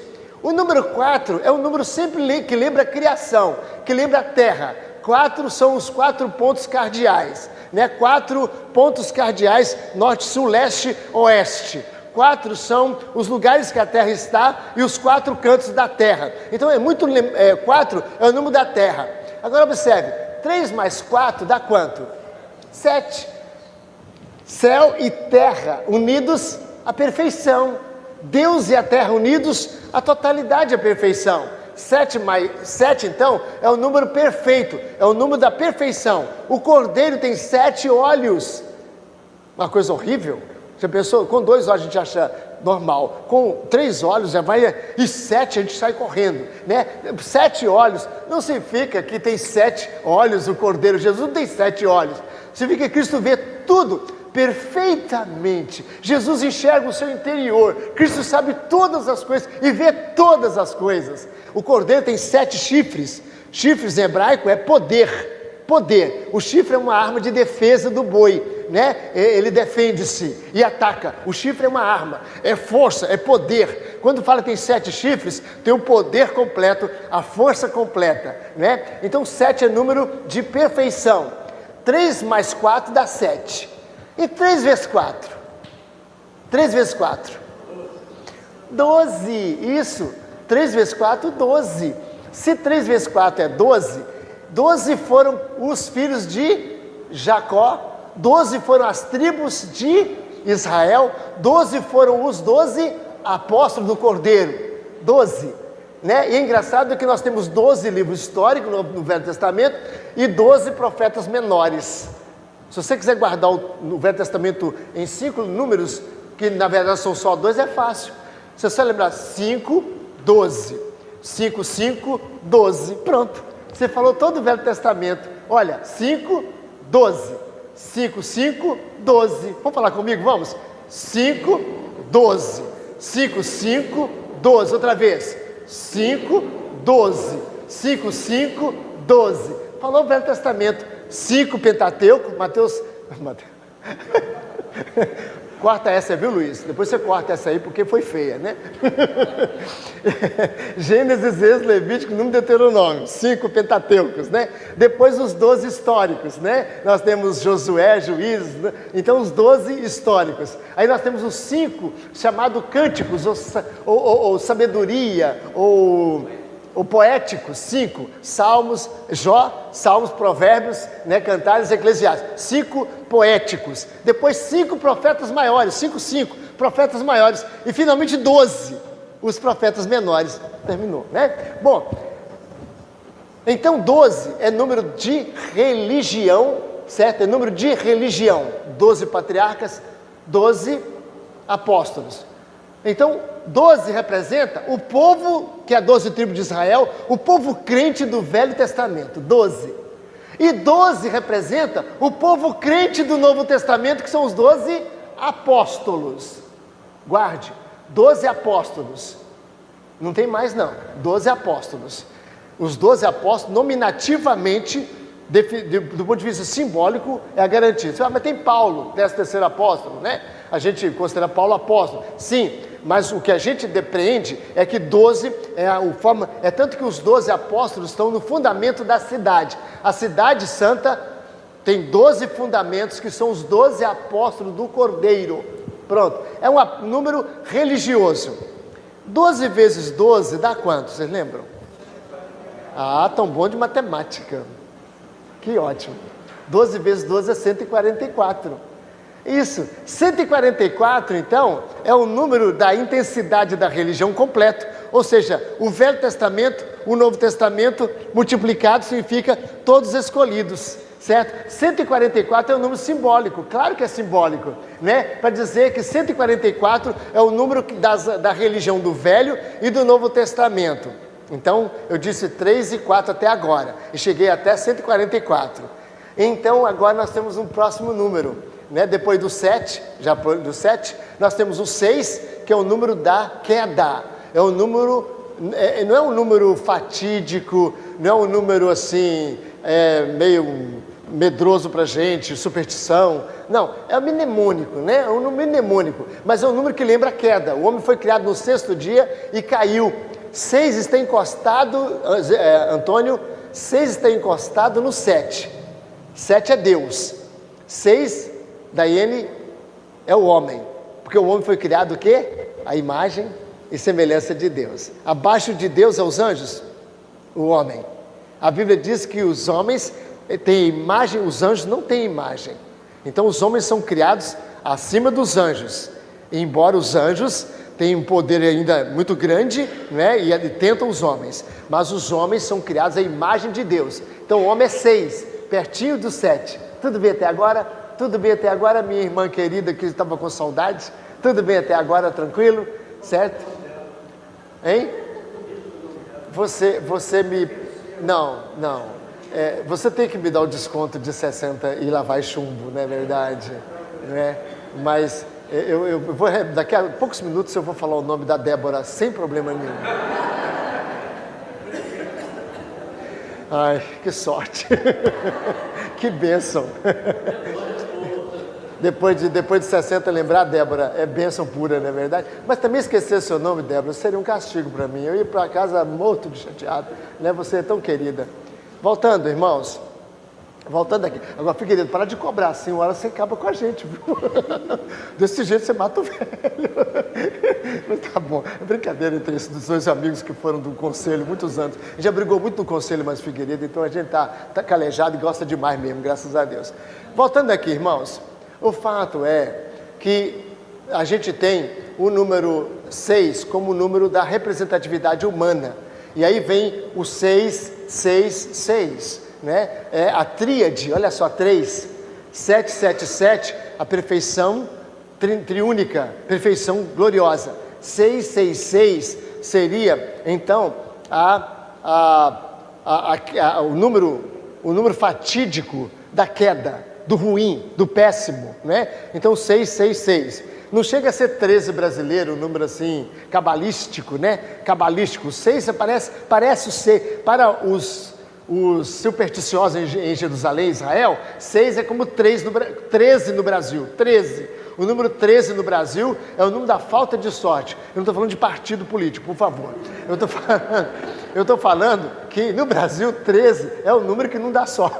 O número 4 é um número sempre que lembra a criação, que lembra a terra. 4 são os 4 pontos cardeais, né? 4 pontos cardeais, norte, sul, leste, oeste. 4 são os lugares que a terra está e os 4 cantos da terra. Então 4 é o número da terra. Agora observe, 3 mais 4 dá quanto? 7. Céu e terra unidos à perfeição. Deus e a terra unidos à totalidade, à perfeição. 7 então é o número perfeito, é o número da perfeição. O cordeiro tem 7 olhos. Uma coisa horrível. Já pensou? Com 2 olhos a gente acha normal, com 3 olhos já vai, e 7 a gente sai correndo, né? 7 olhos não significa que tem 7 olhos o cordeiro. Jesus não tem 7 olhos, significa que Cristo vê tudo perfeitamente. Jesus enxerga o seu interior. Cristo sabe todas as coisas e vê todas as coisas. O cordeiro tem 7 chifres. Chifres em hebraico é poder. Poder. O chifre é uma arma de defesa do boi, né? Ele defende-se e ataca. O chifre é uma arma, é força, é poder. Quando fala que tem 7 chifres, tem o poder completo, a força completa, né? Então 7 é número de perfeição. 3 mais 4 dá 7. E 3 vezes 4? 3 vezes 4? 12, isso. 3 vezes 4, 12. Se 3 vezes 4 é 12, 12 foram os filhos de Jacó, 12 foram as tribos de Israel, 12 foram os 12 apóstolos do Cordeiro. 12, né? E é engraçado que nós temos 12 livros históricos no Velho Testamento e 12 profetas menores. Se você quiser guardar o Velho Testamento em 5 números, que na verdade são só 2, é fácil. Se você lembrar 5, 12, 5, 5, 12, pronto. Você falou todo o Velho Testamento. Olha, 5, 12, 5, 5, 12. Vamos falar comigo? Vamos? 5, 12, 5, 5, 12. Outra vez. 5, 12, 5, 5, 12. Falou o Velho Testamento. 5 Pentateuco, Mateus. Corta essa, viu, Luiz? Depois você corta essa aí, porque foi feia, né? Gênesis, Êxodo, Levítico, Número, Deuteronômio, 5 Pentateucos, né? Depois os 12 históricos, né? Nós temos Josué, Juízes, né? Então os 12 históricos. Aí nós temos os 5 chamados cânticos, ou sabedoria, ou poéticos, 5, Salmos, Jó, Salmos, Provérbios, né, Cantares, Eclesiastes, 5 poéticos, depois 5 profetas maiores, 5 profetas maiores, e finalmente 12, os profetas menores, terminou, né? Bom, então 12 é número de religião, certo? É número de religião, 12 patriarcas, 12 apóstolos. Então, 12 representa o povo, que é 12 tribos de Israel, o povo crente do Velho Testamento, 12. E 12 representa o povo crente do Novo Testamento, que são os 12 apóstolos. Guarde, 12 apóstolos. Não tem mais não, 12 apóstolos. Os 12 apóstolos, nominativamente, do ponto de vista simbólico, é a garantia. Você fala, mas tem Paulo, 13º apóstolo, né? A gente considera Paulo apóstolo. Sim, mas o que a gente depreende é que 12 é tanto que os 12 apóstolos estão no fundamento da cidade. A cidade santa tem 12 fundamentos, que são os 12 apóstolos do Cordeiro. Pronto, é um número religioso. 12 vezes 12 dá quanto? Vocês lembram? Ah, tão bom de matemática. Que ótimo. 12 vezes 12 é 144. Isso, 144 então é o número da intensidade da religião completo, ou seja, o Velho Testamento, o Novo Testamento multiplicado significa todos escolhidos, certo? 144 é um número simbólico, claro que é simbólico, né? Para dizer que 144 é o número da religião do Velho e do Novo Testamento. Então eu disse 3 e 4 até agora, e cheguei até 144. Então agora nós temos um próximo número. Né? Depois do 7, nós temos o 6, que é o número da queda. É um número, não é um número fatídico, não é um número assim, meio medroso para a gente, superstição. Não, é um mnemônico, né? É um número mnemônico, mas é um número que lembra a queda. O homem foi criado no 6º dia e caiu. 6 está encostado, Antônio, 6 está encostado no 7. 7 é Deus. 6... Daiane é o homem, porque o homem foi criado o quê? A imagem e semelhança de Deus. Abaixo de Deus é os anjos, o homem. A Bíblia diz que os homens têm imagem, os anjos não têm imagem. Então os homens são criados acima dos anjos. E embora os anjos tenham um poder ainda muito grande, né, e tentam os homens, mas os homens são criados à imagem de Deus. Então o homem é 6, pertinho do 7. Tudo bem até agora? Tudo bem até agora, minha irmã querida que estava com saudade? Tudo bem até agora, tranquilo? Certo? Hein? Você me... Não. Você tem que me dar o desconto de 60 e lá vai chumbo, não é verdade? Né? Mas eu vou... Daqui a poucos minutos eu vou falar o nome da Débora sem problema nenhum. Ai, que sorte. Que bênção. Depois de 60 lembrar, Débora, é bênção pura, não é verdade? Mas também esquecer seu nome, Débora, seria um castigo para mim. Eu ia para casa morto de chateado, né? Você é tão querida. Voltando, irmãos. Voltando aqui. Agora, fica querido, para de cobrar assim, uma hora você acaba com a gente, viu? Desse jeito você mata o velho. Mas tá bom. É brincadeira entre esses dois amigos que foram do conselho muitos anos. A gente já brigou muito no conselho, mas Figueiredo, então a gente tá calejado e gosta demais mesmo, graças a Deus. Voltando aqui, irmãos. O fato é que a gente tem o número 6 como o número da representatividade humana. E aí vem o 6, 6, 6, né? É a tríade, olha só, 3, 7, 7, 7, a perfeição triúnica, perfeição gloriosa. 6, 6, 6 seria, então, o número fatídico da queda, do ruim, do péssimo, né? Então 6, 6, 6. Não chega a ser 13 brasileiro, um número assim, cabalístico, né? Cabalístico. 6 parece ser, para os supersticiosos em Jerusalém, Israel, 6 é como 13 no Brasil, 13. O número 13 no Brasil é o número da falta de sorte. Eu não estou falando de partido político, por favor. Eu estou falando que no Brasil 13 é o número que não dá sorte.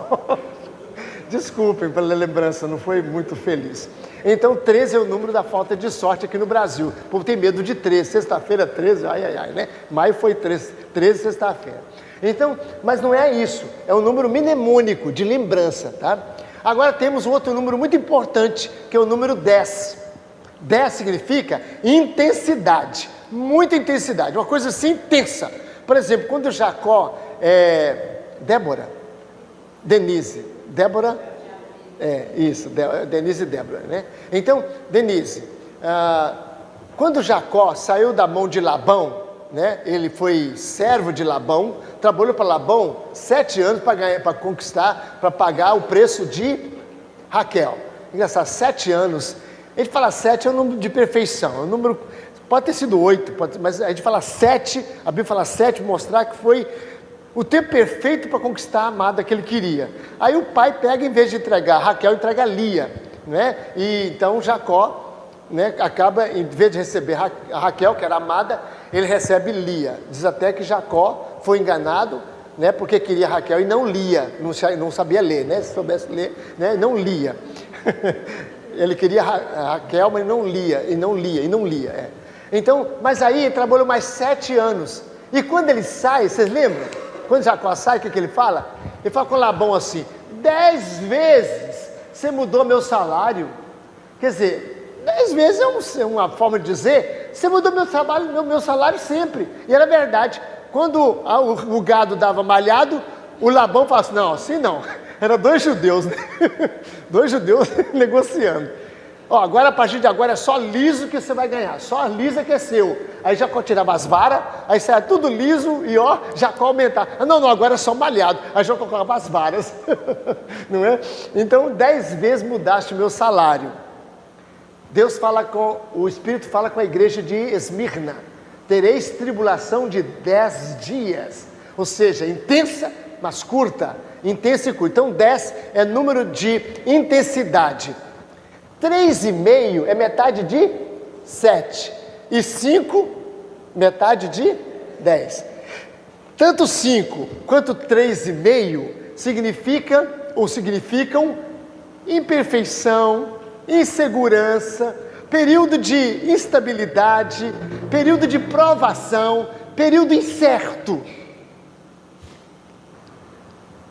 Desculpem pela lembrança, não foi muito feliz. Então 13 é o número da falta de sorte aqui no Brasil. O povo tem medo de 13, sexta-feira 13, ai, né? Maio foi 13 sexta-feira. Então, mas não é isso, é um número mnemônico, de lembrança, tá? Agora temos um outro número muito importante, que é o número 10. 10 significa intensidade, muita intensidade, uma coisa assim intensa. Por exemplo, quando Jacó, Denise e Débora, né? Então, Denise, quando Jacó saiu da mão de Labão, né? Ele foi servo de Labão, trabalhou para Labão 7 anos para conquistar, para pagar o preço de Raquel. Engraçado, 7 anos, ele fala 7 é um número de perfeição, é um número, pode ter sido 8, mas a gente fala 7, a Bíblia fala 7, mostrar que foi o tempo perfeito para conquistar a amada que ele queria. Aí o pai pega, em vez de entregar Raquel, entrega Lia, né? E então Jacó, né, acaba, em vez de receber a Raquel, que era amada, ele recebe Lia. Diz até que Jacó foi enganado, né, porque queria Raquel e não Lia, não sabia ler, né? Se soubesse ler, né, não lia. Ele queria Raquel, mas não lia. Então, mas aí ele trabalhou mais 7 anos. E quando ele sai, vocês lembram? Quando Jacó sai, o que ele fala? Ele fala com Labão assim: 10 vezes você mudou meu salário. Quer dizer, 10 vezes é uma forma de dizer, você mudou meu salário sempre. E era verdade. Quando o gado dava malhado, o Labão fala assim: não, assim não. Era 2 judeus, né? 2 judeus negociando. Ó, agora, a partir de agora, é só liso que você vai ganhar. Só lisa que é seu. Aí Jacó tirava as varas, aí saia tudo liso e ó, Jacó aumentava. Não, agora é só malhado. Aí Jacó colocava as varas. Não é? Então, 10 vezes mudaste o meu salário. O Espírito fala com a igreja de Esmirna: tereis tribulação de 10 dias. Ou seja, intensa, mas curta. Intensa e curta. Então, 10 é número de intensidade. 3,5 é metade de 7. E 5, metade de 10. Tanto 5 quanto 3,5 significam imperfeição, insegurança, período de instabilidade, período de provação, período incerto.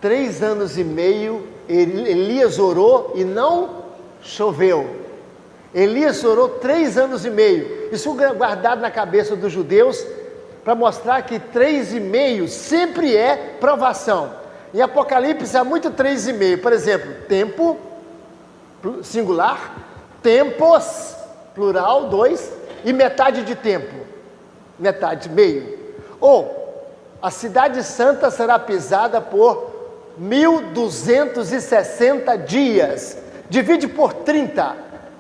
3 anos e meio, Elias orou e não choveu. Elias orou 3 anos e meio. Isso guardado na cabeça dos judeus, para mostrar que 3,5 sempre é provação. Em Apocalipse há muito 3,5. Por exemplo, tempo, singular, tempos, plural, 2, e metade de tempo, metade, meio. Ou, a cidade santa será pisada por 1.260 dias. Divide por 30,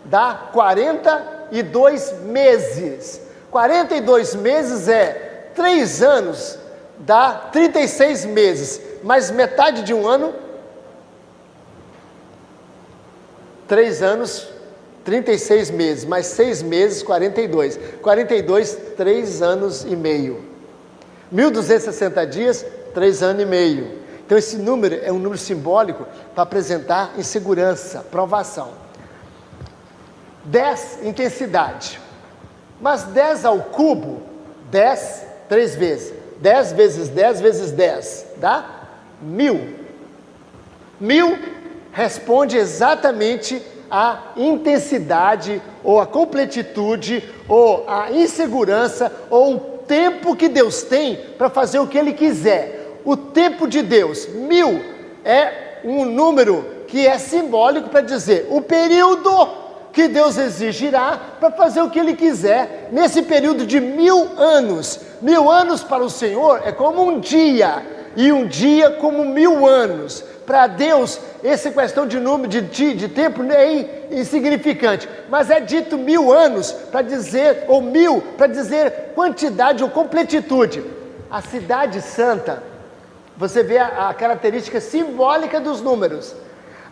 dá 42 meses. 42 meses é 3 anos, dá 36 meses. Mais metade de um ano, 3 anos, 36 meses. Mais 6 meses, 42. 42, 3 anos e meio. 1.260 dias, 3 anos e meio. Então esse número é um número simbólico para apresentar insegurança, provação. 10, intensidade. Mas 10 ao cubo, 10, 3 vezes. 10 vezes 10 vezes 10, dá 1.000. 1.000 responde exatamente a intensidade, ou a completitude, ou a insegurança, ou o tempo que Deus tem para fazer o que Ele quiser. O tempo de Deus, 1000, é um número que é simbólico para dizer o período que Deus exigirá para fazer o que Ele quiser, nesse período de 1000 anos. 1000 anos para o Senhor é como um dia, e um dia como 1000 anos. Para Deus, essa questão de número, de tempo é insignificante, mas é dito 1000 anos para dizer, ou 1000, para dizer quantidade ou completitude. A cidade santa, você vê a característica simbólica dos números.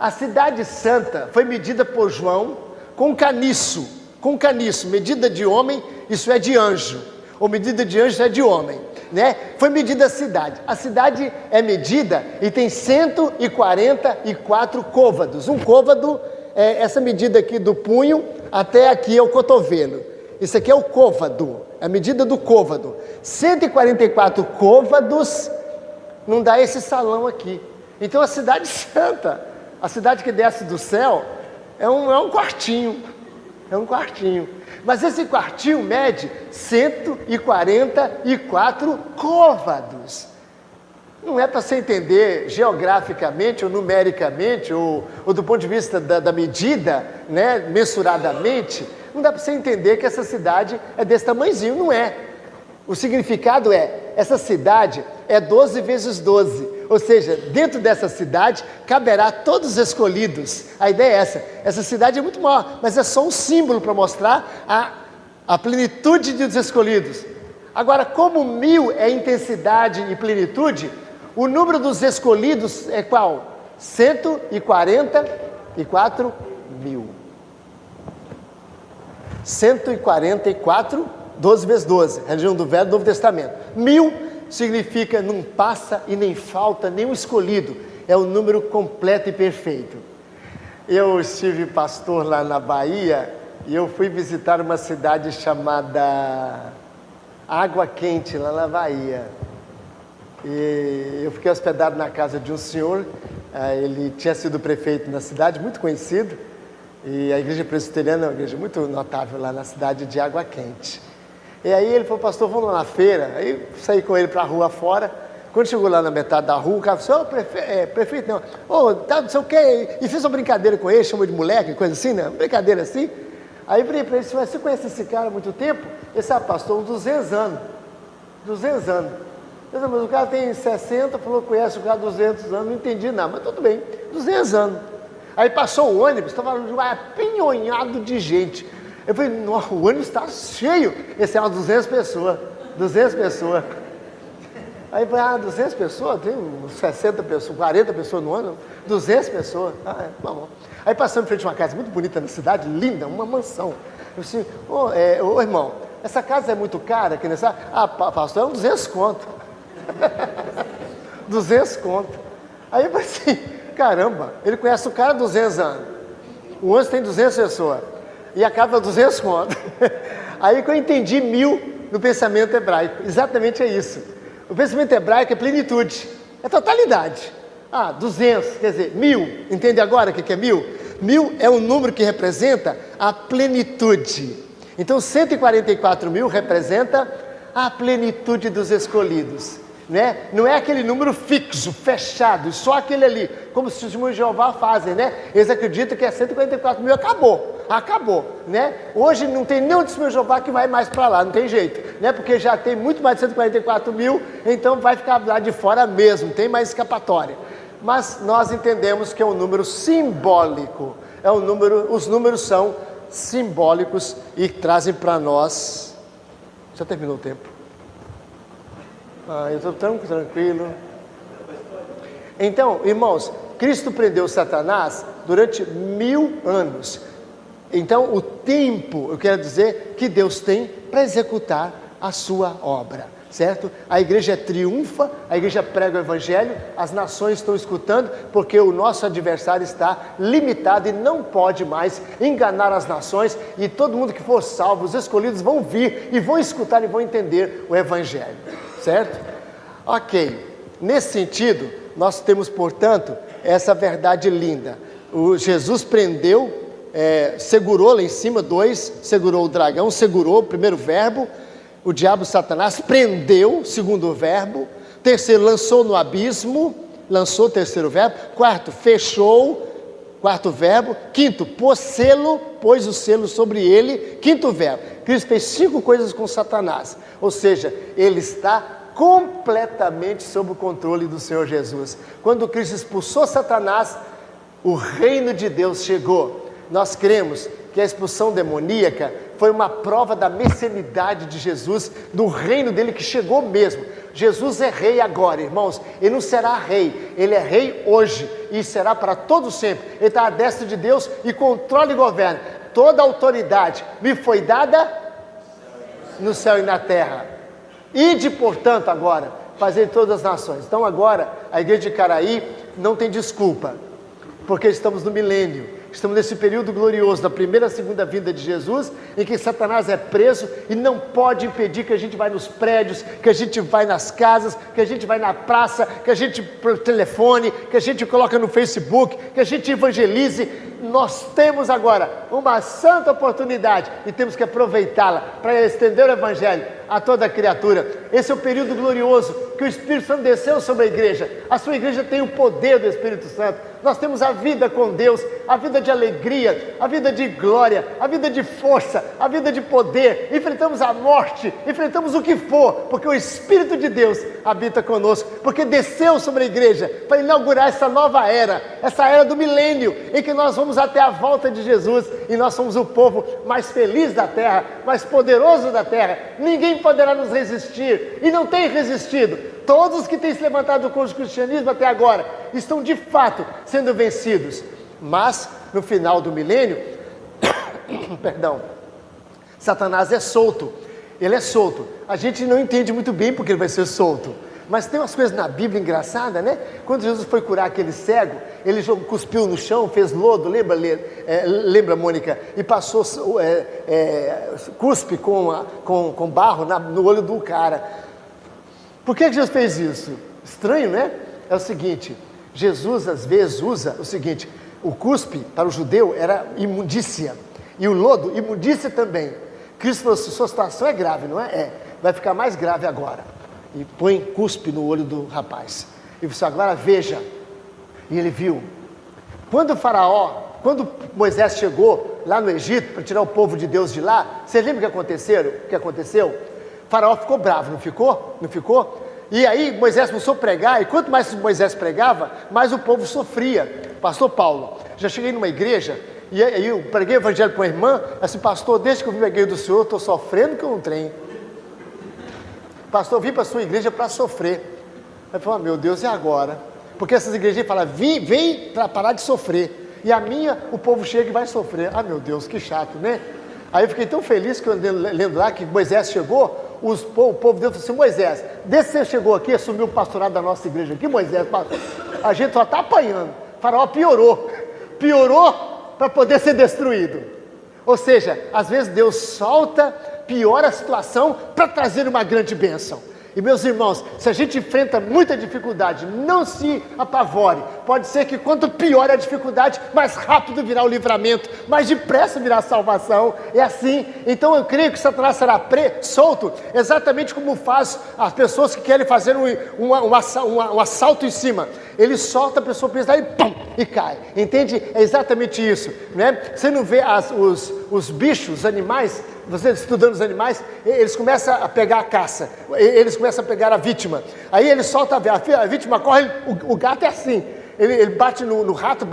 A cidade santa foi medida por João com caniço, medida de homem, isso é de anjo, ou medida de anjo, isso é de homem, né? Foi medida a cidade é medida e tem 144 côvados, um côvado é essa medida aqui do punho até aqui é o cotovelo, isso aqui é o côvado, é a medida do côvado, 144 côvados, não dá esse salão aqui. Então a cidade santa, a cidade que desce do céu, é um quartinho, mas esse quartinho mede 144 côvados. Não é para você entender geograficamente ou numericamente, ou do ponto de vista da medida, né, mensuradamente, não dá para você entender que essa cidade é desse tamanhozinho, não é. O significado essa cidade é 12 vezes 12, ou seja, dentro dessa cidade caberá todos os escolhidos. A ideia é essa cidade é muito maior, mas é só um símbolo para mostrar a plenitude dos escolhidos. Agora, como 1000 é intensidade e plenitude, o número dos escolhidos é qual? 144 mil. 144, 12 vezes 12, religião do Velho e do Novo Testamento. 1000 significa não passa e nem falta nenhum escolhido, é o número completo e perfeito. Eu estive pastor lá na Bahia e eu fui visitar uma cidade chamada Água Quente, lá na Bahia. E eu fiquei hospedado na casa de um senhor, ele tinha sido prefeito na cidade, muito conhecido, e a igreja presbiteriana é uma igreja muito notável lá na cidade de Água Quente. E aí ele falou, pastor, vamos lá na feira. Aí saí com ele para a rua fora. Quando chegou lá na metade da rua, o cara falou, prefeito não, tá não sei o quê. E fez uma brincadeira com ele, chamou de moleque, coisa assim, né? Uma brincadeira assim. Aí eu falei para ele, você conhece esse cara há muito tempo? Esse pastor, uns 200 anos. 200 anos. Eu falei, mas o cara tem 60, falou que conhece o cara há 200 anos, não entendi nada, mas tudo bem, 200 anos. Aí passou o ônibus, estava apinhonhado de gente. Eu falei, nossa, o ônibus está cheio. Esse é umas 200 pessoas. 200 pessoas. Aí eu falei, 200 pessoas? Tem uns 60 pessoas, 40 pessoas no ônibus? 200 pessoas. Tá bom. Aí passamos em frente a uma casa muito bonita na cidade, linda, uma mansão. Eu disse, ô irmão, essa casa é muito cara aqui nessa... pastor, é uns 200 conto. 200 conto. Aí eu falei assim, caramba, ele conhece o cara há 200 anos. O ônibus tem 200 pessoas. E acaba 200 conto. Aí que eu entendi 1000 no pensamento hebraico. Exatamente é isso. O pensamento hebraico é plenitude, é totalidade. 200, quer dizer, 1000. Entende agora o que é 1000? 1000 é um número que representa a plenitude. Então 144 mil representa a plenitude dos escolhidos. Né? Não é aquele número fixo, fechado, só aquele ali, como os testemunhos de Jeová fazem, né? Eles acreditam que é 144 mil, acabou, né? Hoje não tem nenhum testemunho de Jeová que vai mais para lá, não tem jeito, né? Porque já tem muito mais de 144 mil, então vai ficar lá de fora mesmo, não tem mais escapatória. Mas nós entendemos que é um número simbólico, os números são simbólicos e trazem para nós... Já terminou o tempo? Eu estou tão tranquilo. Então, irmãos, Cristo prendeu Satanás durante 1000 anos. Então, o tempo, eu quero dizer, que Deus tem para executar a sua obra, certo? A igreja triunfa, a igreja prega o evangelho, as nações estão escutando, porque o nosso adversário está limitado e não pode mais enganar as nações, e todo mundo que for salvo, os escolhidos vão vir e vão escutar e vão entender o evangelho. Certo? Ok, nesse sentido, nós temos, portanto, essa verdade linda. O Jesus prendeu segurou lá em cima, 2, segurou o dragão, segurou, primeiro verbo. O diabo, Satanás, prendeu, segundo verbo. 3, lançou no abismo, lançou, terceiro verbo. 4, fechou, quarto verbo. 5, pôs selo, pôs o selo sobre ele, 5º verbo. Cristo fez 5 coisas com Satanás, ou seja, ele está completamente sob o controle do Senhor Jesus. Quando Cristo expulsou Satanás, o reino de Deus chegou. Nós cremos que a expulsão demoníaca foi uma prova da messianidade de Jesus, do reino dele que chegou mesmo. Jesus é rei agora, irmãos. Ele não será rei, ele é rei hoje e será para todo sempre. Ele está à destra de Deus e controla e governa. Toda a autoridade me foi dada no céu e na terra. Ide, portanto, agora, fazer todas as nações. Então agora, a igreja de Caraí não tem desculpa, porque estamos no milênio. Estamos nesse período glorioso da primeira e segunda vinda de Jesus, em que Satanás é preso e não pode impedir que a gente vá nos prédios, que a gente vai nas casas, que a gente vai na praça, que a gente por telefone, que a gente coloca no Facebook, que a gente evangelize. Nós temos agora uma santa oportunidade e temos que aproveitá-la para estender o evangelho a toda criatura. Esse é o período glorioso que o Espírito Santo desceu sobre a igreja. A sua igreja tem o poder do Espírito Santo. Nós temos a vida com Deus, a vida de alegria, a vida de glória, a vida de força, a vida de poder. Enfrentamos a morte, enfrentamos o que for, porque o Espírito de Deus habita conosco, porque desceu sobre a igreja para inaugurar essa nova era, essa era do milênio, em que nós vamos até a volta de Jesus e nós somos o povo mais feliz da terra, mais poderoso da terra. Ninguém poderá nos resistir e não tem resistido. Todos os que têm se levantado contra o cristianismo até agora estão de fato sendo vencidos. Mas no final do milênio, perdão, Satanás é solto. Ele é solto. A gente não entende muito bem porque ele vai ser solto. Mas tem umas coisas na Bíblia engraçadas, né? Quando Jesus foi curar aquele cego, ele cuspiu no chão, fez lodo, lembra, Mônica? E passou cuspe com barro no olho do cara. Por que Jesus fez isso? Estranho, né? É o seguinte, Jesus às vezes usa o seguinte, o cuspe para o judeu era imundícia, e o lodo, imundícia também. Cristo falou assim, sua situação é grave, não é? É, vai ficar mais grave agora. E põe cuspe no olho do rapaz. E disse, agora veja. E ele viu. Quando Moisés chegou lá no Egito para tirar o povo de Deus de lá, você lembra o que aconteceu? O faraó ficou bravo, não ficou? Não ficou? E aí Moisés começou a pregar, e quanto mais Moisés pregava, mais o povo sofria. Pastor Paulo, já cheguei numa igreja, e aí eu preguei o evangelho para uma irmã, assim, pastor, desde que eu vim à igreja do Senhor, eu estou sofrendo que eu não tenho. Pastor, eu vim para a sua igreja para sofrer. Aí falou, meu Deus, e agora? Porque essas igrejas falam, vem para parar de sofrer. E a minha, o povo chega e vai sofrer. Ah, meu Deus, que chato, né? Aí eu fiquei tão feliz que eu lendo lá que Moisés chegou, o povo de Deus falou assim, Moisés, desde que você chegou aqui, assumiu o pastorado da nossa igreja aqui, Moisés, a gente só está apanhando. O faraó piorou para poder ser destruído. Ou seja, às vezes Deus piora a situação para trazer uma grande bênção. E meus irmãos, se a gente enfrenta muita dificuldade, não se apavore. Pode ser que quanto pior a dificuldade, mais rápido virá o livramento, mais depressa virá a salvação. É assim. Então eu creio que Satanás será solto, exatamente como faz as pessoas que querem fazer um assalto em cima. Ele solta a pessoa, pensa e pum, e cai. Entende? É exatamente isso, né? Você não vê os bichos, os animais, você estudando os animais, eles começam a pegar a caça, eles começam a pegar a vítima, aí ele solta a vítima, corre, o gato é assim, ele bate no rato,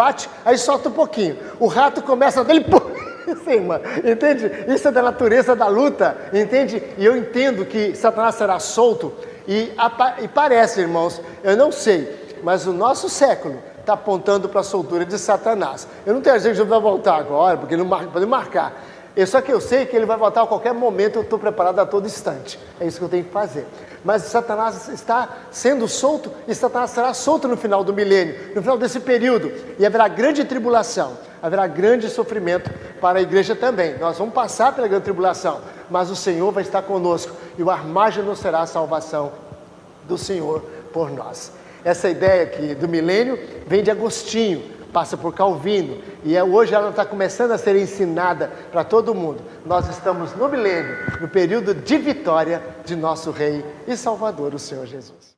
aí solta um pouquinho, o rato começa a dar, ele pum, em cima, entende? Isso é da natureza da luta, entende? E eu entendo que Satanás será solto, e parece, irmãos, eu não sei, mas o nosso século está apontando para a soltura de Satanás. Eu não tenho certeza que ele vai voltar agora, porque ele não pode marcar. Só que eu sei que ele vai voltar a qualquer momento, eu estou preparado a todo instante. É isso que eu tenho que fazer. Mas Satanás está sendo solto, e Satanás será solto no final do milênio, no final desse período. E haverá grande tribulação, haverá grande sofrimento para a igreja também. Nós vamos passar pela grande tribulação, mas o Senhor vai estar conosco, e o Armagedon será a salvação do Senhor por nós. Essa ideia aqui do milênio vem de Agostinho. passa por Calvino, e hoje ela está começando a ser ensinada para todo mundo. Nós estamos no milênio, no período de vitória de nosso Rei e Salvador, o Senhor Jesus.